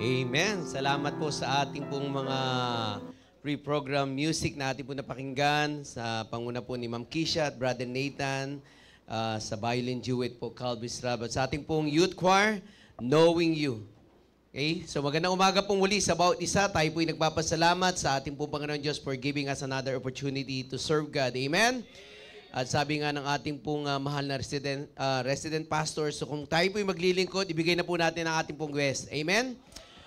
Amen. Salamat po sa ating pong mga pre-program music na ating po napakinggan. Sa panguna po ni Ma'am Kisha at Brother Nathan. Sa violin duet po, Calvis Rab. At sa ating pong youth choir, Knowing You. Okay? So magandang umaga pong muli sa bawat isa. Tayo po'y nagpapasalamat sa ating pong Panginoon Diyos for giving us another opportunity to serve God. Amen? At sabi nga ng ating pong mahal na resident pastor, so kung tayo po'y maglilingkod, ibigay na po natin ang ating pong guest. Amen?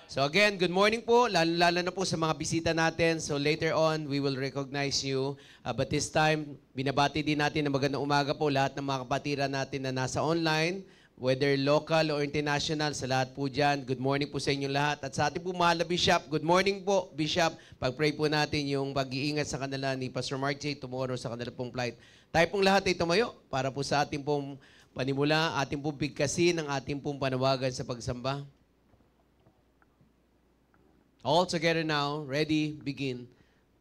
So again, good morning po, lalo na po sa mga bisita natin. So later on, we will recognize you. But this time, binabati din natin na magandang umaga po lahat ng mga kapatiran natin na nasa online, whether local or international, sa lahat po dyan. Good morning po sa inyo lahat. At sa ating po mahal na Bishop, good morning po, Bishop. Pag-pray po natin yung pag-iingat sa kanila ni Pastor Mark J. tomorrow sa kanila pong flight. Tayo pong lahat ay tumayo para po sa ating pong panimula, ating pong bigkasin ng ating pong panawagan sa pagsamba. All together now, ready, begin.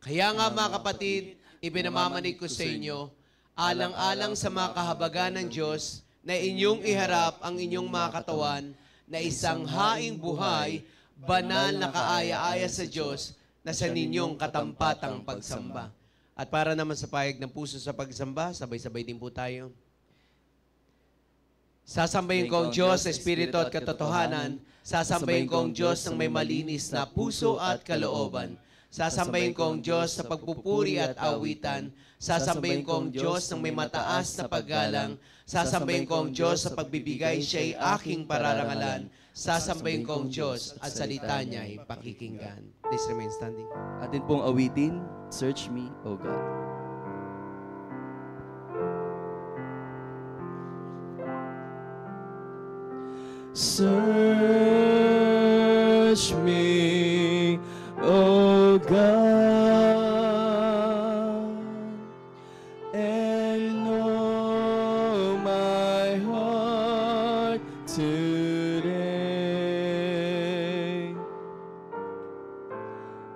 Kaya nga mga kapatid, ibinamamanig ko sa inyo, alang-alang sa mga kahabagan ng Diyos, na inyong iharap ang inyong mga katawan, na isang haing buhay, banal na kaaya-aya sa Diyos, na sa ninyong katampatang pagsamba. At para naman sa payag ng puso sa pagsamba, sabay-sabay din po tayo. Sasambahin ko ang Diyos sa Espiritu at katotohanan. Sasambahin ko ang Diyos ng may malinis na puso at kalooban. Sasambahin ko ang Diyos sa pagpupuri at awitan. Sasambahin ko ang Diyos ng may mataas na paggalang. Sasambahin ko ang Diyos sa pagbibigay siya'y aking pararangalan. Sasambahin ko ang Diyos at salita niya'y pakikinggan. Please remain standing. Atin pong awitin, Search Me, O God. Search me, O God, and know my heart today.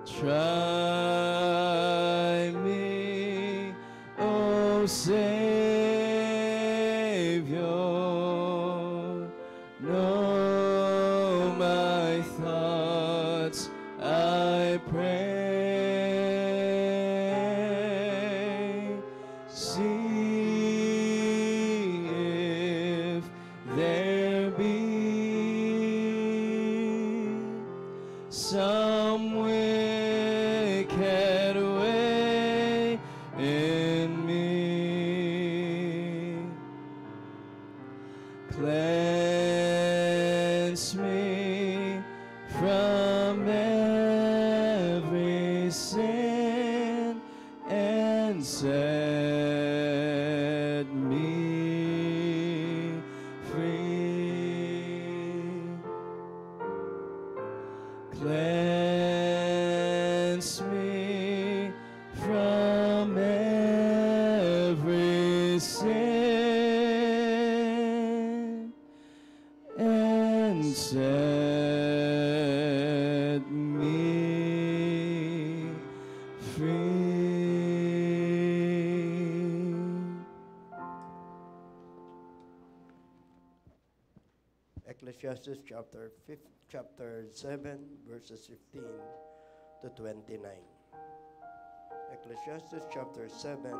Try me, O Savior. Know my thoughts, I pray. See if there be some wicked way in me. Cleanse me from every sin and set me free. Cleanse me from every sin and set me free. Ecclesiastes chapter 7, verses 15 to 29. Ecclesiastes chapter 7,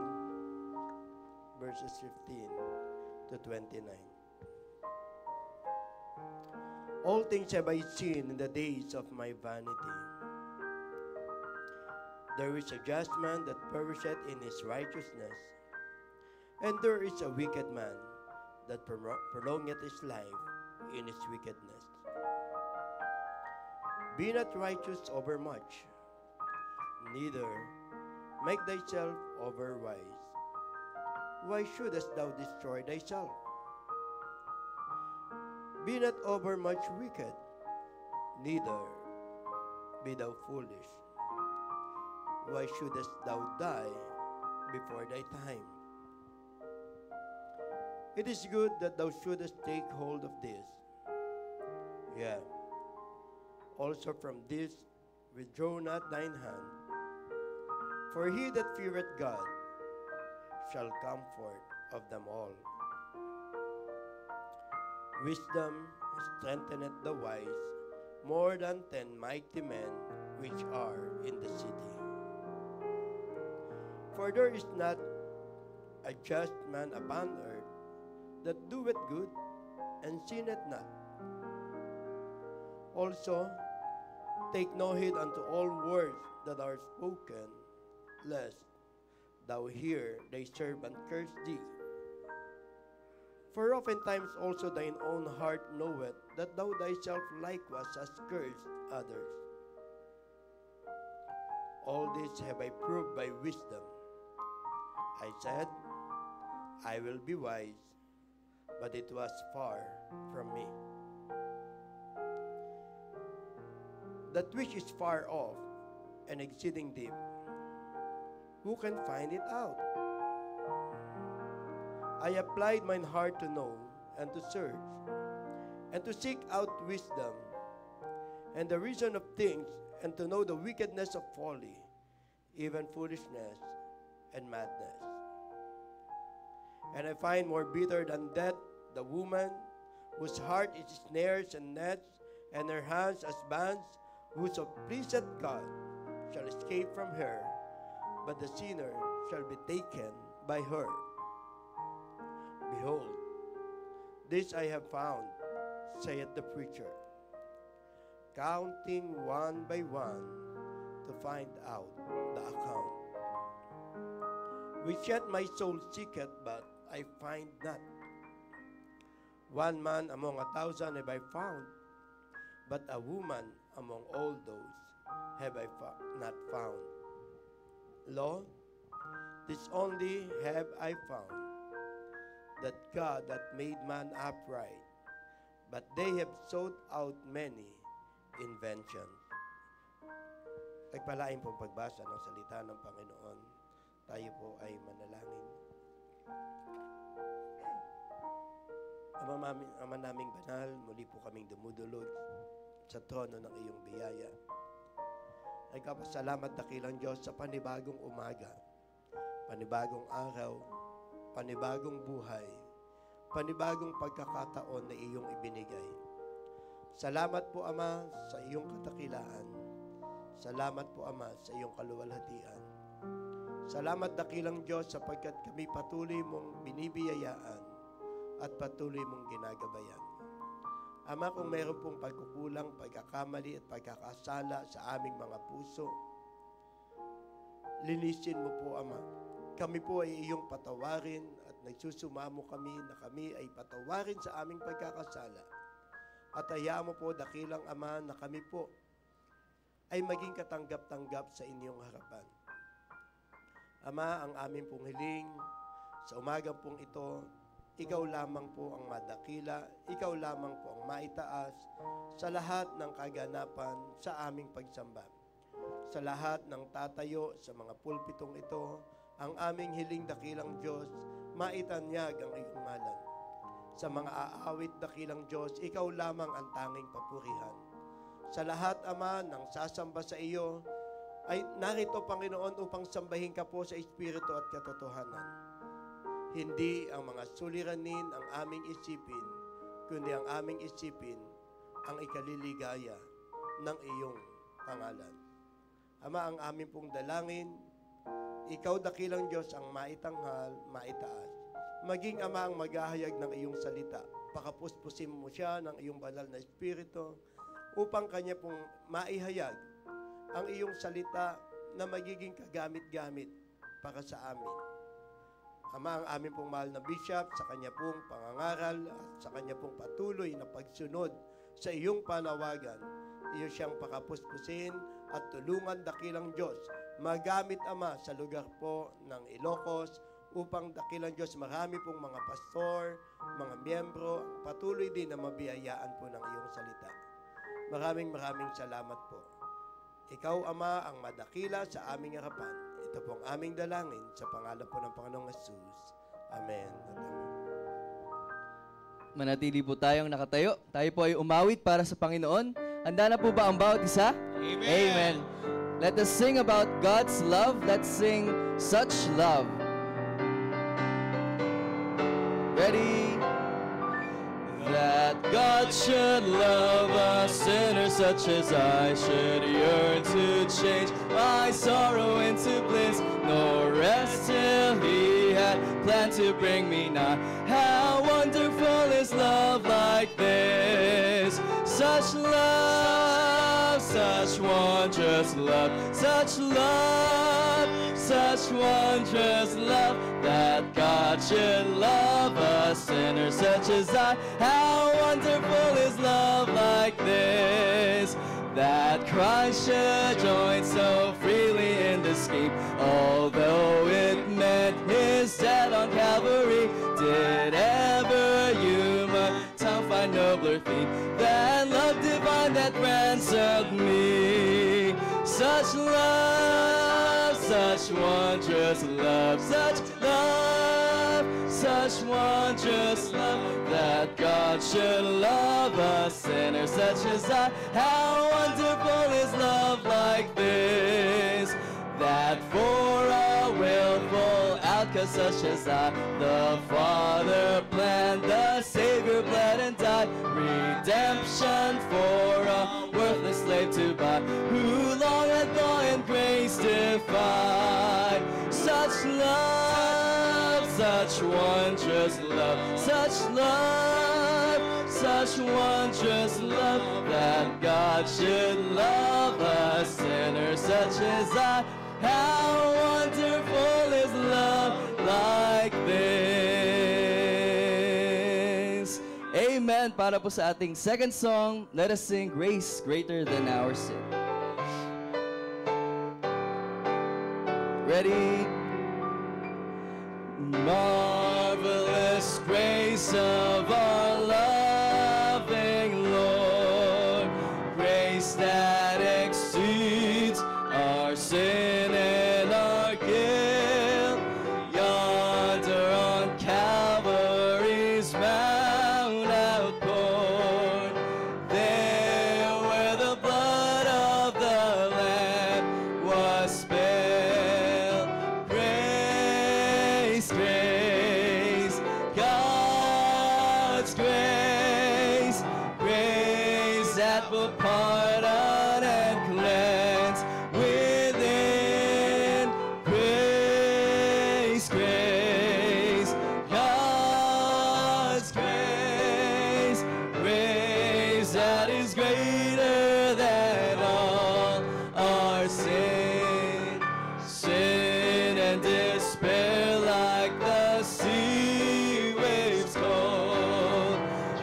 verses 15 to 29. All things have I seen in the days of my vanity. There is a just man that perisheth in his righteousness, and there is a wicked man that prolongeth his life in his wickedness. Be not righteous overmuch, neither make thyself overwise. Why shouldest thou destroy thyself? Be not overmuch wicked, neither be thou foolish. Why shouldest thou die before thy time? It is good that thou shouldest take hold of this. Yeah. Also from this withdraw not thine hand. For he that feareth God shall come forth of them all. Wisdom strengtheneth the wise, more than 10 mighty men which are in the city. For there is not a just man upon earth that doeth good and sinneth not. Also, take no heed unto all words that are spoken, lest thou hear thy servant curse thee. For oftentimes also thine own heart knoweth that thou thyself likewise hast cursed others. All this have I proved by wisdom. I said, I will be wise, but it was far from me. That which is far off and exceeding deep, who can find it out? I applied mine heart to know and to search, and to seek out wisdom, and the reason of things, and to know the wickedness of folly, even foolishness and madness. And I find more bitter than death the woman whose heart is snares and nets, and her hands as bands, whoso pleaseth God shall escape from her, but the sinner shall be taken by her. Behold, this I have found, saith the preacher, counting one by one to find out the account. Which yet my soul seeketh, but I find not. One man among 1,000 have I found, but a woman among all those have I not found. Lo, this only have I found, that God hath made man upright, but they have sought out many inventions. Nagpalain pong pagbasa ng salita ng Panginoon. Tayo po ay manalangin. Ama naming banal, muli po kaming dumudulog sa trono ng iyong biyaya. Nagkapasalamat dakilang Diyos sa panibagong umaga, panibagong araw, panibagong buhay, panibagong pagkakataon na iyong ibinigay. Salamat po, Ama, sa iyong katakilaan. Salamat po, Ama, sa iyong kaluwalhatian. Salamat dakilang Diyos sapagkat kami patuloy mong binibiyayaan at patuloy mong ginagabayan. Ama, kung meron pong pagkukulang, pagkakamali at pagkakasala sa aming mga puso, linisin mo po, Ama. Kami po ay iyong patawarin at nagsusumamo kami na kami ay patawarin sa aming pagkakasala. At hayaan mo po, dakilang Ama, na kami po ay maging katanggap-tanggap sa inyong harapan. Ama, ang aming pong hiling sa umagang pong ito, ikaw lamang po ang madakila, ikaw lamang po ang maitaas sa lahat ng kaganapan sa aming pagsamba. Sa lahat ng tatayo sa mga pulpitong ito, ang aming hiling dakilang Diyos, maitanyag ang iyong ngalan. Sa mga aawit dakilang Diyos, ikaw lamang ang tanging papurihan. Sa lahat, Ama, ng sasamba sa iyo, ay narito, Panginoon, upang sambahin ka po sa Espiritu at katotohanan. Hindi ang mga suliranin ang aming isipin, kundi ang aming isipin ang ikaliligaya ng iyong pangalan. Ama, ang aming pong dalangin, ikaw dakilang Diyos ang maitanghal, maitaas. Maging Ama ang maghahayag ng iyong salita. Pakapuspusin mo siya ng iyong banal na Espiritu upang kanya pong maihayag ang iyong salita na magiging kagamit-gamit para sa amin. Ama, ang aming pong mahal na bishop sa kanya pong pangangaral at sa kanya pong patuloy na pagsunod sa iyong panawagan, iyo siyang pakapuspusin at tulungan dakilang Diyos. Magamit, Ama, sa lugar po ng Ilocos upang dakilang Diyos marami pong mga pastor, mga miyembro, patuloy din na mabiyayaan po ng iyong salita. Maraming salamat po. Ikaw, Ama, ang madakila sa aming harapan. Ito po ang aming dalangin sa pangalan po ng Panginoong Jesus. Amen. Manatili po tayong nakatayo. Tayo po ay umawit para sa Panginoon. Handa na po ba ang bawat isa? Amen. Amen. Let us sing about God's love. Let's sing Such Love. Ready? That that God should love a sinner such as I, should yearn to change my sorrow into bliss, nor rest till he had planned to bring me nigh. How wonderful is love like this, such love, such wondrous love, such love, such wondrous love, that God should love a sinner such as I. How wonderful is love like this, that Christ should join so freely in the scheme, although it meant his death on Calvary. Did ever human tongue find nobler theme than love divine that ransomed me? Such love, such wondrous love, such love, such wondrous love, that God should love a sinner such as I. How wonderful is love like this, that for a willful outcast such as I, the Father planned, the Savior bled and died, redemption for a worthless slave to buy, who long had law and grace defied. Such love, such wondrous love, such love, such wondrous love, that God should love a sinner such as I. How wonderful is love like this. Amen. Para po sa ating second song, let us sing Grace Greater Than Our Sin. Ready? Marvelous grace of our loving Lord, grace that exceeds our sin and our guilt. Yonder on Calvary's Mount outpoured, there where the blood of the Lamb was spilled. Grace, grace, God's grace, grace that will pardon and cleanse within. Grace, grace, God's grace, grace that is greater than all our sin, sin and despair, like the sea waves cold,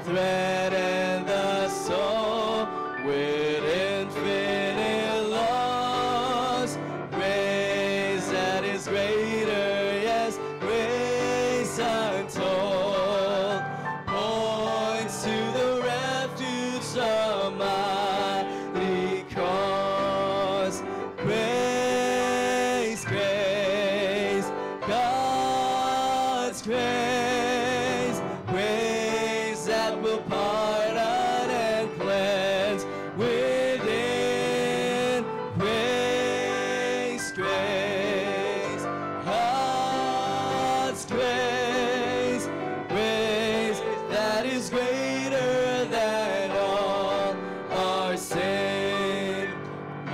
threaten the soul with infinite loss. Grace that is greater, yes, grace untold, points to the refuge of mighty cross. Grace, grace, God's grace, grace that will pardon and cleanse within. Grace, grace, God's grace, grace that is greater than all our sin.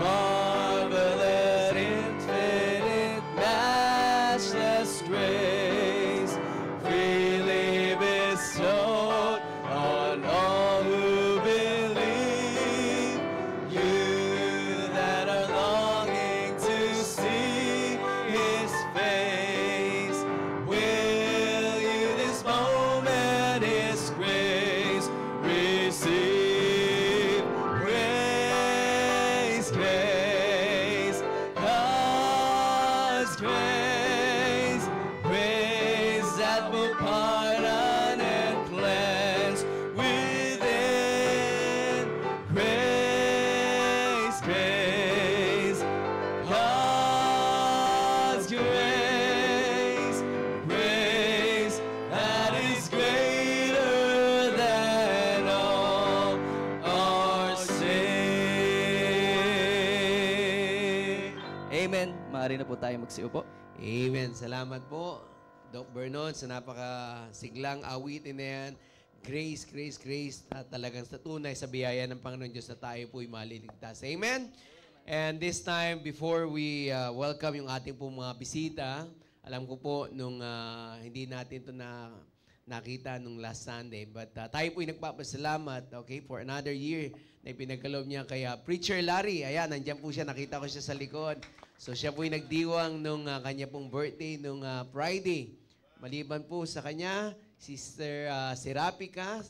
Marvelous, infinite, matchless grace, freely bestowed on all who believe. You that are longing to see his face, will you this moment his grace receive? Grace, grace, God's grace, grace that will pardon and cleanse within. Grace, grace, God's grace, grace that is greater than all our sin. Amen. Maaari na po tayo magsiupo. Amen. Salamat po, Doc Vernon, sa napakasiglang awitin na yan. grace, at talagang sa tunay sa biyaya ng Panginoon Diyos na tayo po'y maliligtas. Amen? And this time, before we welcome yung ating pong mga bisita, alam ko po nung hindi natin ito nakita nung last Sunday, but tayo po'y nagpapasalamat, okay, for another year na ipinagkaloob niya kay Preacher Larry. Ayan, nandiyan po siya, nakita ko siya sa likod. So siya po'y nagdiwang nung kanya pong birthday nung Friday. Maliban po sa kanya, Sister Serapika,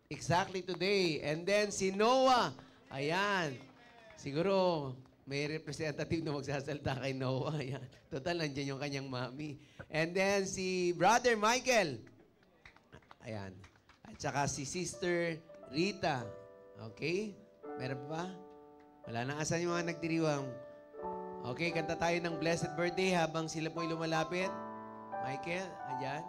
exactly today. And then si Noah, ayan. Siguro may representative na magsasalita kay Noah. Ayan. Total, nandiyan yung kanyang mami. And then si Brother Michael. Ayan. At saka si Sister Rita. Okay? Meron pa? Wala na. Asan yung mga nagdiriwang? Okay, kanta tayo ng Blessed Birthday habang sila po'y lumalapit. Michael, ayan.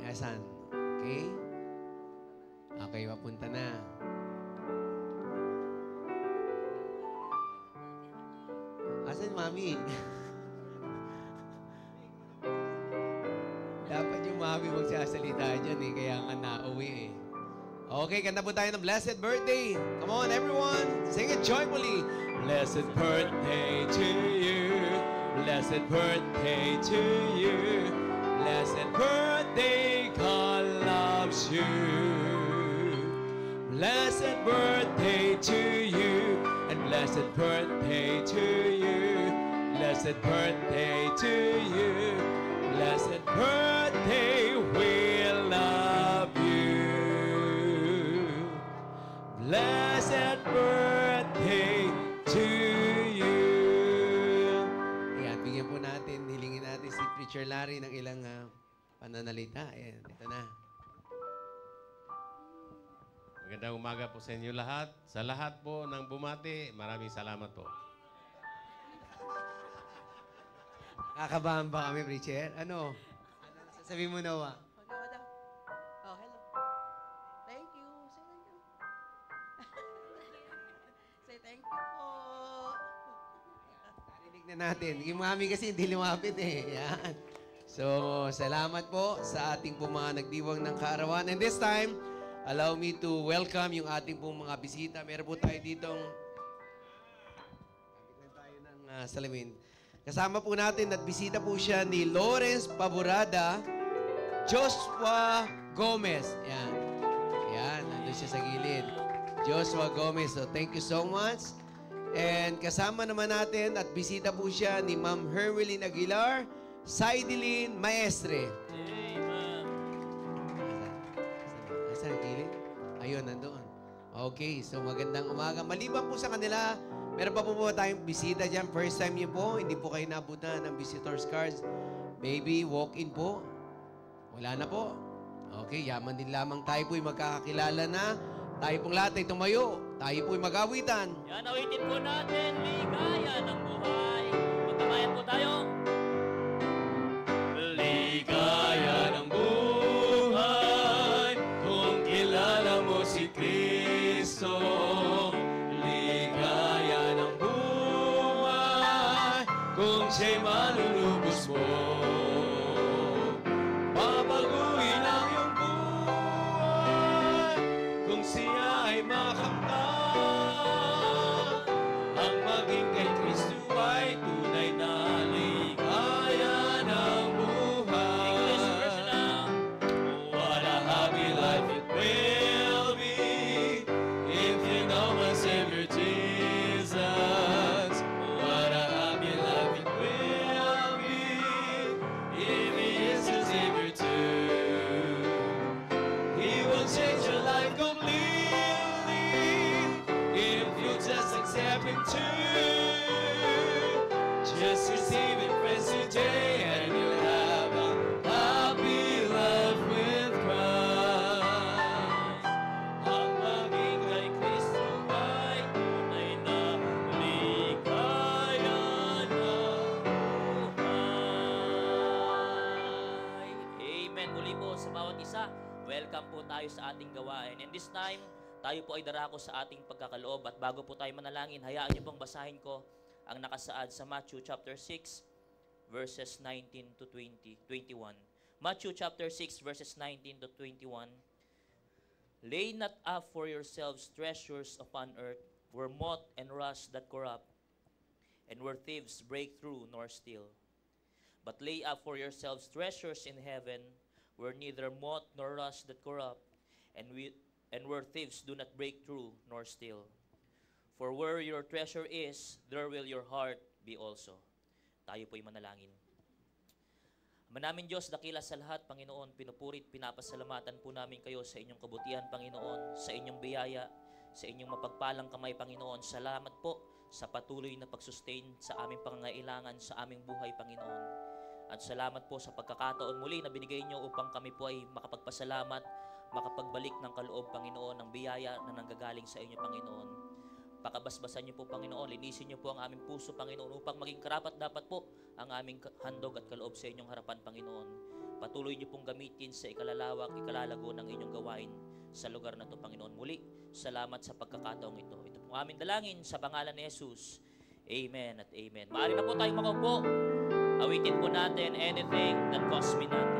Asan? Okay? Okay, papunta na. Asan, Mami? Dapat yung Mami magsasalita dyan eh, kaya nga nauwi eh. Okay, kanta po tayo ng Blessed Birthday. Come on, everyone. Sing it joyfully. Blessed birthday to you. Blessed birthday to you. Blessed birthday, God loves you. Blessed birthday to you. And blessed birthday to you. Blessed birthday to you. Blessed birthday, we love you. Blessed birthday to you. Ayan, bigyan po natin, hilingin natin si Preacher Larry ng ilang pananalita. Ayan, ito na. Magandang umaga po sa inyo lahat. Sa lahat po ng bumati, maraming salamat po. Kakabahan ba kami, Preacher? Ano? Ano sasabihin mo, Noah? Oh, hello. Thank you. Say thank you. Say thank you po. Narinig na natin. Yung mami kasi hindi lumapit eh. Yan. So, salamat po sa ating pong mga nagdiwang ng kaarawan. And this time, allow me to welcome yung ating pong mga bisita. Meron po tayo ditong kapit lang tayo ng salamin. Kasama po natin at bisita po siya ni Lawrence Paborada, Joshua Gomez. Yan. Yan, nandun siya sa gilid. Joshua Gomez. So, thank you so much. And kasama naman natin at bisita po siya ni Ma'am Hermeline Aguilar, Saideline Maestre. Asan ang gilid? Ayun, nandoon. Okay, so magandang umaga. Maliban po sa kanila, meron pa po tayong bisita dyan. First time niyo po, hindi po kayo nabutan ng visitor's cards. Maybe walk-in po. Wala na po. Okay, yaman din lamang tayo po'y magkakakilala na. Tayo pong lahat ay tumayo. Tayo po'y mag-awitan. Yan, awitin po natin, ligaya ng buhay. Magkamayan po tayo. Ligaya ng buhay kung kilala mo si Kristo. Ligaya ng buhay kung siya'y malulubos mo. Babaguhin ang iyong buhay kung siya ay makamtan. Ang maging kay Kristo ay tunay na ligaya ng buhay. English version now. What a happy life it will be if you know my Savior Jesus. What a happy life it will be if He is your Savior too. He will change your life completely if you just accept Him too. Just receive Him, friends, today, and you'll have a happy life with Christ. Ang maging kay Kristo ay tunay na ligaya ng buhay. Amen. Muli po sa bawat isa, welcome po tayo sa ating gawain. And this time, tayo po ay darako sa ating pagkakaloob. At bago po tayo manalangin, hayaan niyo pong basahin ko ang nakasaad sa Matthew chapter 6, verses 19 to 21. Matthew chapter 6, verses 19 to 21. Lay not up for yourselves treasures upon earth, where moth and rust that corrupt, and where thieves break through nor steal. But lay up for yourselves treasures in heaven, where neither moth nor rust that corrupt, and where thieves do not break through nor steal. For where your treasure is, there will your heart be also. Tayo po'y manalangin. Manamin Diyos, dakila sa lahat, Panginoon, pinupurit, pinapasalamatan po namin kayo sa inyong kabutihan, Panginoon, sa inyong biyaya, sa inyong mapagpalang kamay, Panginoon. Salamat po sa patuloy na pagsustain sa aming pangangailangan, sa aming buhay, Panginoon. At salamat po sa pagkakataon muli na binigay niyo upang kami po ay makapagpasalamat, makapagbalik ng kaloob, Panginoon, ng biyaya na nanggagaling sa inyo, Panginoon. Pakabasbasan niyo po, Panginoon, linisin niyo po ang aming puso, Panginoon, upang maging karapat-dapat po ang aming handog at kaloob sa inyong harapan, Panginoon. Patuloy niyo pong gamitin sa ikalalawak, ikalalago ng inyong gawain sa lugar na ito, Panginoon. Muli, salamat sa pagkakataong ito. Ito pong aming dalangin sa pangalan ni Jesus. Amen at amen. Maaari na po tayong makaupo. Awitin po natin anything that costs me nothing.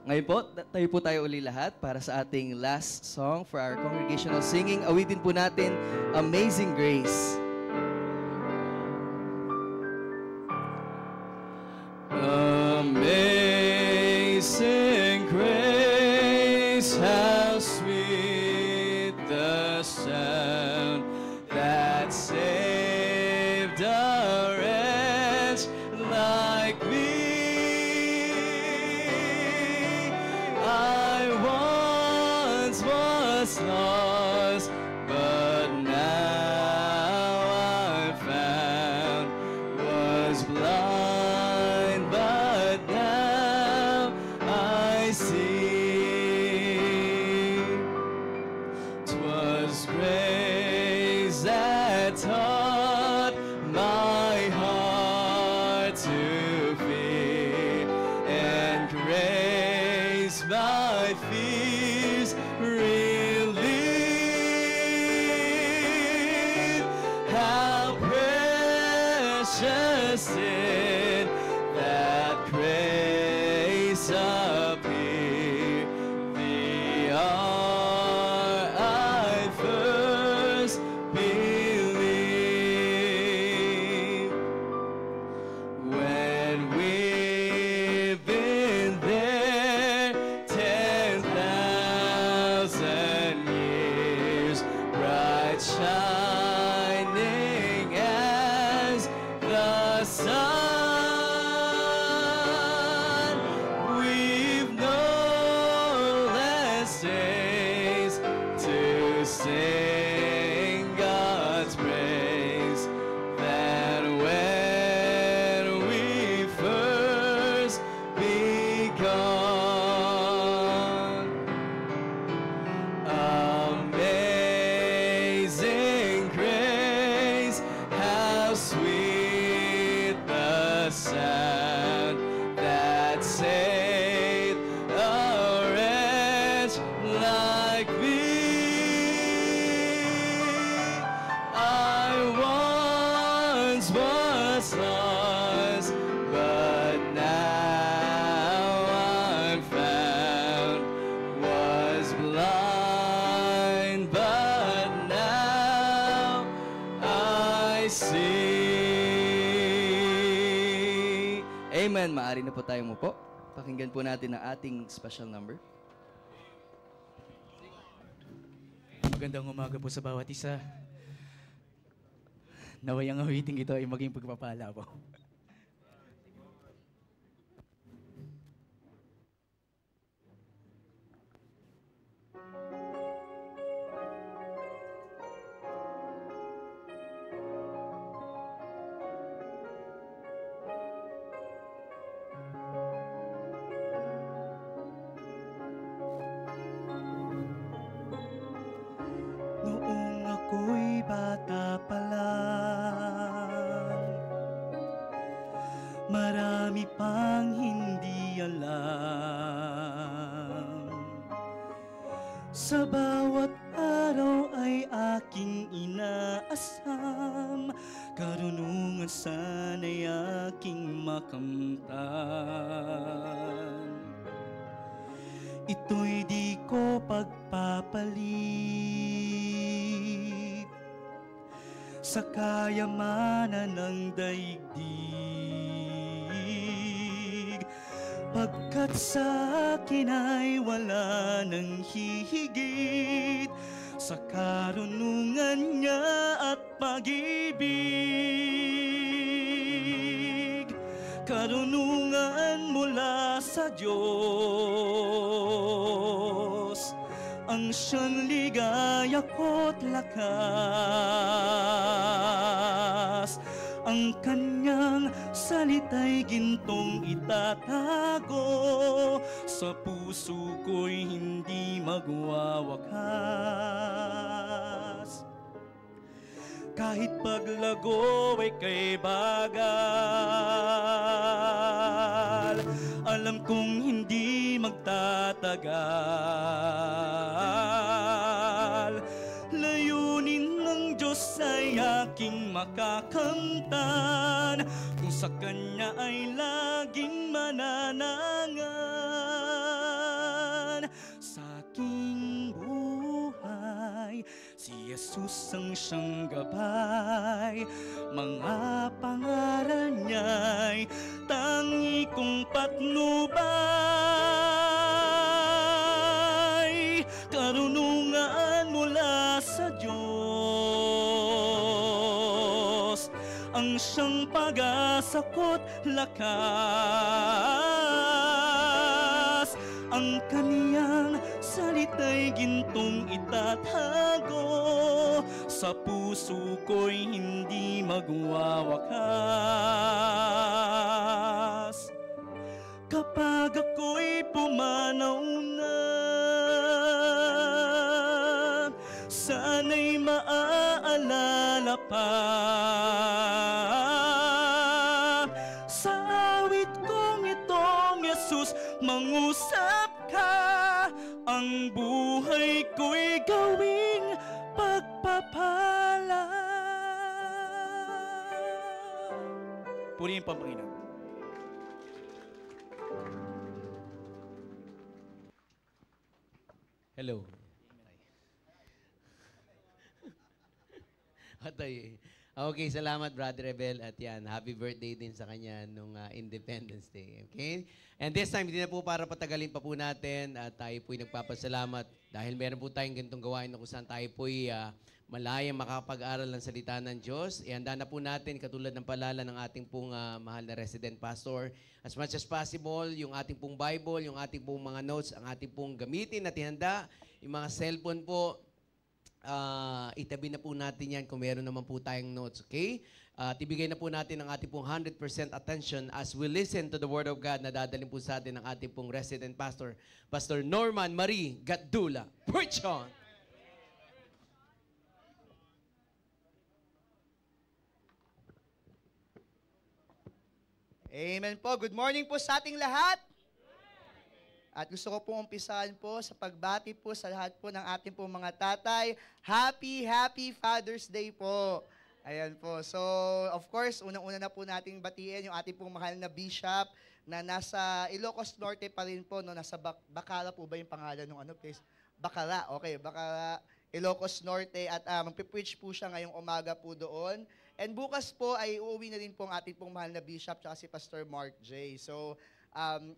Ngayon po, tayo po tayo uli lahat para sa ating last song for our congregational singing. Awitin po natin, Amazing Grace. Amazing grace, how sweet the sound that saved a wretch like me. I once was lost, but now I'm found. Was blind, but now I see. 'Twas grace that taught my heart to fear, and grace my fears relieved. How precious in that grace appeared the hour I first believed. When we've been there 10,000 years, bright shining as the sun, we've no less days sing. Amen. Maaari na po tayong upo. Pakinggan po natin ang ating special number. Magandang umaga po sa bawat isa. Naway ang awiting ito ay maging pagpapala po. Noong ako'y bata pa lang, marami pang hindi alam. Sa bawat araw ay aking inaasam, karunungan sana'y aking makamtan. Ito'y di ko pagpapalit sa kayamanan ng daigdig, pagkat sa akin ay wala nang hihigit sa karunungan niya at pag-ibig. Karunungan mula sa Diyos, ang siyang ligaya ko't lakas. Ang kanyang salita'y gintong itatago, sa puso ko'y hindi magwawakas. Kahit paglago ay kay bagal, alam kong hindi magtatagal. Layunin ng Diyos ay aking makakamtan, kung sa Kanya ay laging mananangan. Sa aking buhay, si Jesus ang siyang gabay, mga pangaral niya'y tangi kong patnubay. Karunungan mula sa Diyos, ang siyang pag-asa ko't lakas. Ang kaniyang salita'y gintong itatago, sa puso ko'y hindi magwawakas. Kapag ako'y pumanaw na, sana'y maaalala pa sa awit kong itong Jesus, mangusap ka, ang buhay ko'y gawing pagpapala. Purihin po ang Panginoon. Hello. Atay. Okay, salamat Brother Rebel at yan, happy birthday din sa kanya nung Independence Day. Okay? And this time, hindi na po para patagalin pa po natin at tayo po'y nagpapasalamat dahil meron po tayong ganitong gawain na kung saan tayo po'y malayang makapag-aral ng salita ng Diyos. Ihanda na po natin, katulad ng palala ng ating pong mahal na resident pastor, as much as possible, yung ating pong Bible, yung ating pong mga notes, ang ating pong gamitin at ihanda, yung mga cellphone po, itabi na po natin yan kung meron naman po tayong notes, okay? Ibigay na po natin ang ating pong 100% attention as we listen to the Word of God na dadalhin po sa atin ng ating pong resident pastor, Pastor Norman Marie Gatdula. Preach on! Amen po. Good morning po sa ating lahat. At gusto ko pong umpisahan po sa pagbati po sa lahat po ng ating po mga tatay. Happy Father's Day po. Ayan po. So, of course, unang-una na po nating batiin yung ating pong mahal na bishop na nasa Ilocos Norte pa rin po. No? Nasa Bacala po ba yung pangalan ng place? Bacala. Okay, Bacala. Ilocos Norte at magpipreach po siya ngayong umaga po doon. And bukas po ay uuwi na din po ang ating pong mahal na Bishop tsaka si Pastor Mark J. So,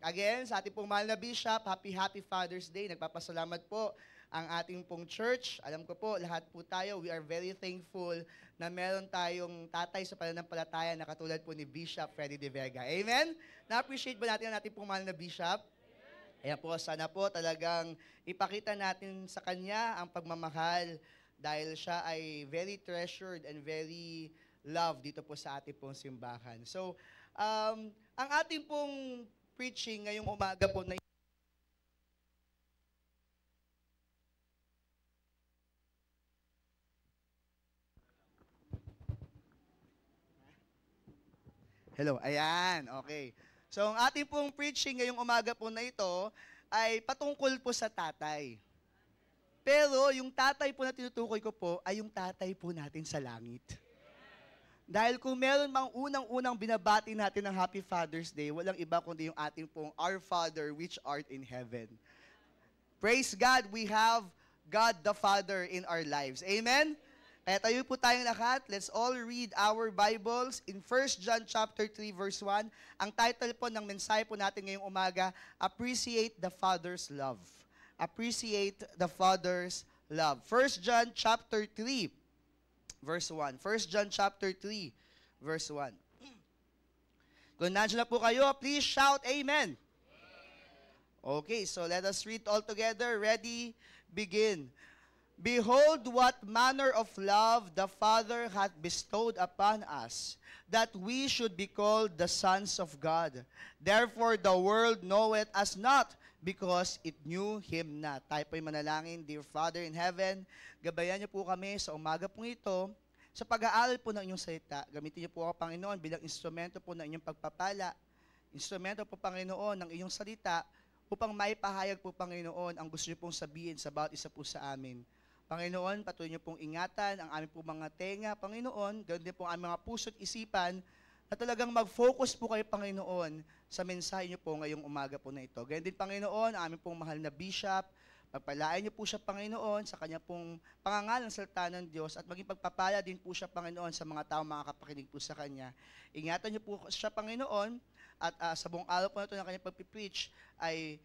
again, sa ating pong mahal na Bishop, Happy Father's Day. Nagpapasalamat po ang ating pong church. Alam ko po, lahat po tayo, we are very thankful na meron tayong tatay sa pananampalataya na katulad po ni Bishop Freddy De Vega. Amen? Na-appreciate ba natin ang ating pong mahal na Bishop? Kaya po, sana po talagang ipakita natin sa kanya ang pagmamahal dahil siya ay very treasured and very loved dito po sa ating pong simbahan. So, ang ating pong preaching ngayong umaga po na Hello, ayan, okay. So, ang ating pong preaching ngayong umaga po na ito ay patungkol po sa tatay. Pero yung tatay po na tinutukoy ko po ay yung tatay po natin sa langit. Dahil kung meron mang unang-unang binabati natin ng Happy Father's Day, walang iba kundi yung ating pong Our Father which art in heaven. Praise God, we have God the Father in our lives. Amen? Kaya tayo po tayong lahat. Let's all read our Bibles in 1 John chapter 3 verse 1. Ang title po ng mensahe po natin ngayong umaga, Appreciate the Father's Love. Appreciate the Father's love. 1 John chapter 3 verse 1. 1 John chapter 3 verse 1. Kung nandiyan na po kayo, please shout Amen. Okay, so let us read all together. Ready? Begin. Behold what manner of love the Father hath bestowed upon us, that we should be called the sons of God. Therefore the world knoweth us not, because it knew Him not. Tayo po'y manalangin. Dear Father in heaven, gabayan niyo po kami sa umaga pong ito, sa pag-aaral po ng inyong salita. Gamitin niyo po ako, Panginoon, bilang instrumento po ng inyong pagpapala, instrumento po, Panginoon, ng iyong salita, upang maipahayag po, Panginoon, ang gusto niyo pong sabihin sa bawat isa po sa amin. Panginoon, patuloy niyo pong ingatan ang aming po mga tenga, Panginoon, ganoon din po ang aming mga puso't isipan, na talagang mag-focus po kayo, Panginoon, sa mensahe niyo po ngayong umaga po na ito. Ganoon din, Panginoon, ang aming pong mahal na Bishop, pagpalain niyo po siya, Panginoon, sa kanya pong pangangalan ng salita ng Diyos, at maging pagpapala din po siya, Panginoon, sa mga tao makakapakinig po sa kanya. Ingatan niyo po siya, Panginoon, at sa buong araw po na ito na kanyang pagpipreach, ay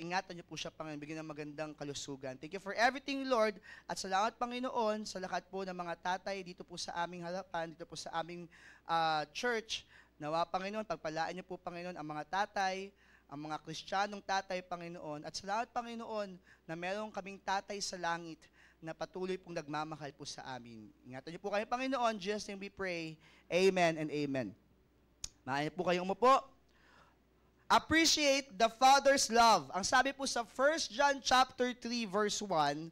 ingatan niyo po siya, Panginoon, bigyan ng magandang kalusugan. Thank you for everything, Lord, at salamat, Panginoon, sa lahat po ng mga tatay dito po sa aming harapan, dito po sa aming church. Nawa, Panginoon, pagpalaan niyo po, Panginoon, ang mga tatay, ang mga Kristiyanong tatay, Panginoon, at salamat, Panginoon, na meron kaming tatay sa langit na patuloy pong nagmamahal po sa amin. Ingatan niyo po kayo, Panginoon, just name we pray. Amen and amen. Maaari po kayong umupo. Appreciate the Father's love. Ang sabi po sa 1 John chapter 3 verse 1,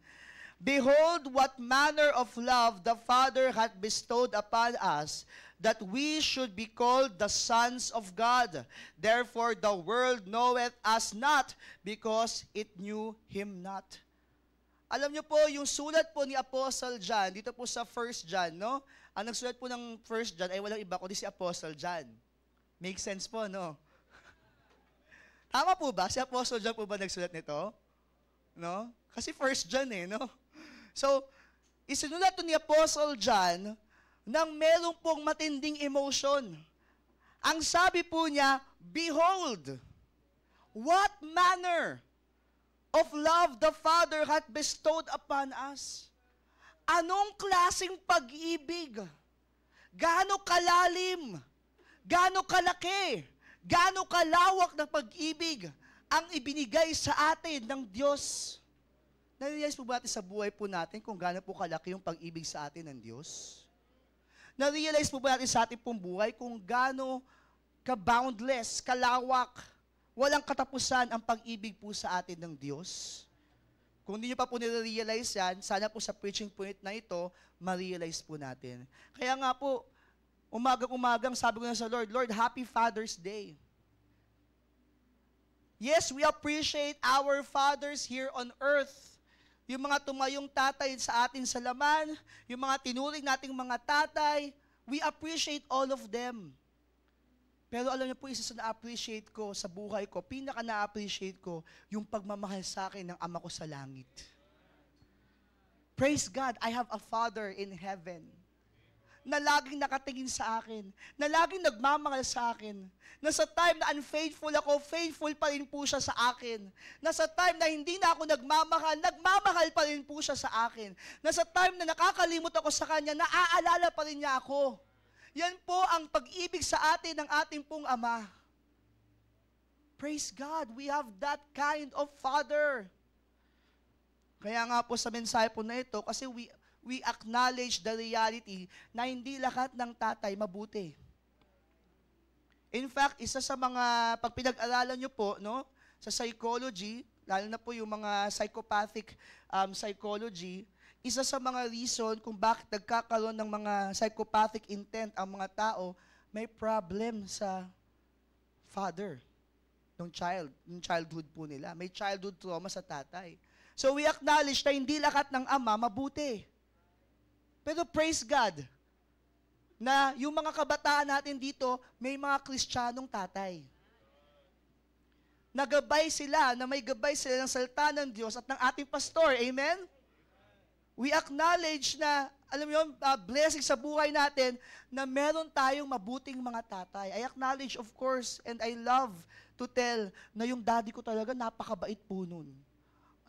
Behold what manner of love the Father hath bestowed upon us, that we should be called the sons of God. Therefore the world knoweth us not, because it knew Him not. Alam niyo po, yung sulat po ni Apostle John, dito po sa 1 John, no? Ang nagsulat po ng 1 John ay walang iba kundi si Apostle John. Make sense po, no? Tama po ba? Si Apostle John po ba nagsulat nito? No? Kasi 1 John no? So, isinulat to ni Apostle John nang merong pong matinding emotion. Ang sabi po niya, Behold, what manner of love the Father hath bestowed upon us. Anong klaseng pag-ibig? Gaano kalalim? Gaano kalaki? Gaano kalawak ng pag-ibig ang ibinigay sa atin ng Diyos? Na-realize po ba natin sa buhay po natin kung gaano po kalaki yung pag-ibig sa atin ng Diyos? Na-realize po ba natin sa ating pong buhay kung gaano ka-boundless, kalawak, walang katapusan ang pag-ibig po sa atin ng Diyos? Kung hindi nyo pa po nire-realize yan, sana po sa preaching point na ito, ma-realize po natin. Kaya nga po, umagang-umagang sabi ko na sa Lord, Lord, Happy Father's Day. Yes, we appreciate our fathers here on earth. Yung mga tumayong tatay sa atin sa laman, yung mga tinuring nating mga tatay, we appreciate all of them. Pero alam niyo po, isa sa na-appreciate ko sa buhay ko, pinaka na-appreciate ko, yung pagmamahal sa akin ng Ama ko sa langit. Praise God, I have a Father in heaven na laging nakatingin sa akin, na laging nagmamahal sa akin, na sa time na unfaithful ako, faithful pa rin po siya sa akin, na sa time na hindi na ako nagmamahal, nagmamahal pa rin po siya sa akin, na sa time na nakakalimot ako sa Kanya, naaalala pa rin niya ako. Yan po ang pag-ibig sa atin ng ating pong Ama. Praise God, we have that kind of Father. Kaya nga po sa mensahe po na ito, kasi we acknowledge the reality na hindi lahat ng tatay mabuti. In fact, isa sa mga, pag pinag-aralan nyo po, no, sa psychology, lalo na po yung mga psychopathic psychology, isa sa mga reason kung bakit nagkakaroon ng mga psychopathic intent ang mga tao, may problem sa father, ng childhood po nila. May childhood trauma sa tatay. So we acknowledge na hindi lahat ng ama mabuti. Pero praise God, na yung mga kabataan natin dito, may mga Kristiyanong tatay. Nagabay sila, na may gabay sila ng salita ng Diyos at ng ating pastor. Amen? We acknowledge na, alam mo yun, blessing sa buhay natin, na meron tayong mabuting mga tatay. I acknowledge, of course, and I love to tell na yung daddy ko talaga, napakabait po nun.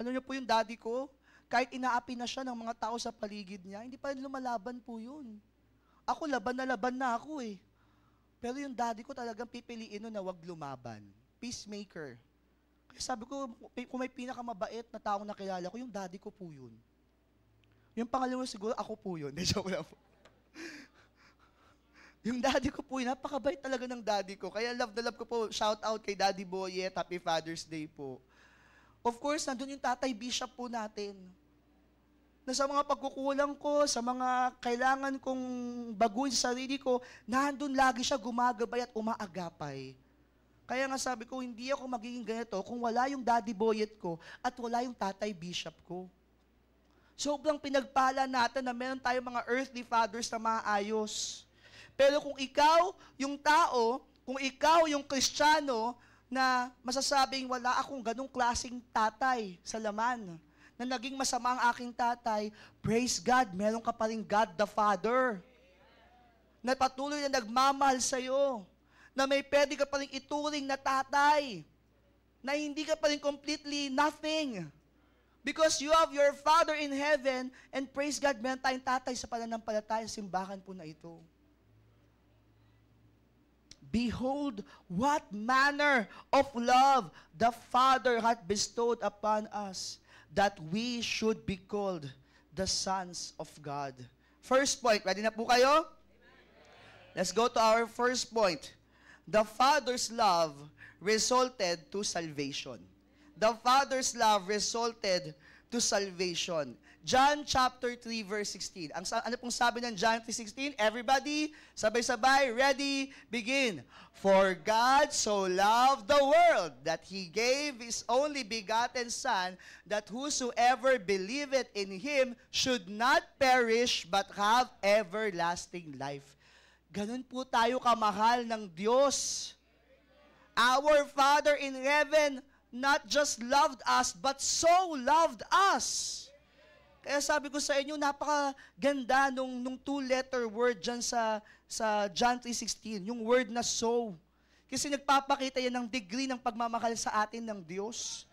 Alam niyo po yung daddy ko, kahit inaapi na siya ng mga tao sa paligid niya, hindi pa rin lumalaban po yun. Ako, laban na ako eh. Pero yung daddy ko talagang pipiliin nun na wag lumaban. Peacemaker. Kaya sabi ko, kung may pinakamabait na taong nakilala ko, yung daddy ko po yun. Yung pangalawa siguro, ako po yun. Joke lang po. Yung daddy ko po yun, napakabait talaga ng daddy ko. Kaya love na love ko po. Shout out kay Daddy Boyet. Happy Father's Day po. Of course, nandun yung tatay bishop po natin. Na sa mga pagkukulang ko, sa mga kailangan kong baguhin sa sarili ko, nandun lagi siya gumagabay at umaagapay. Kaya nga sabi ko, hindi ako magiging ganito kung wala yung daddy boyet ko at wala yung tatay bishop ko. Sobrang pinagpala natin na meron tayong mga earthly fathers na maayos. Pero kung ikaw, yung tao, kung ikaw, yung Kristiyano, na masasabing wala akong ganong klaseng tatay sa laman, na naging masama ang aking tatay, praise God, meron ka pa rin God the Father, na patuloy na nagmamahal sa'yo, na may pwede ka pa rin ituring na tatay, na hindi ka pa rin completely nothing, because you have your Father in heaven, and praise God, meron tayong tatay sa pananampalataya sa simbahan po na ito. Behold, what manner of love the Father hath bestowed upon us, that we should be called the sons of God. First point, ready na po kayo? Let's go to our first point. The Father's love resulted to salvation. The Father's love resulted to salvation. John chapter 3 verse 16. Ano pong sabi ng John 3:16? Everybody, sabay-sabay, ready, begin. For God so loved the world that He gave His only begotten Son, that whosoever believeth in Him should not perish but have everlasting life. Ganun po tayo kamahal ng Diyos. Our Father in heaven not just loved us, but so loved us. Kaya sabi ko sa inyo, napakaganda nung two-letter word dyan sa John 3:16, yung word na so. Kasi nagpapakita yan ng degree ng pagmamahal sa atin ng Diyos.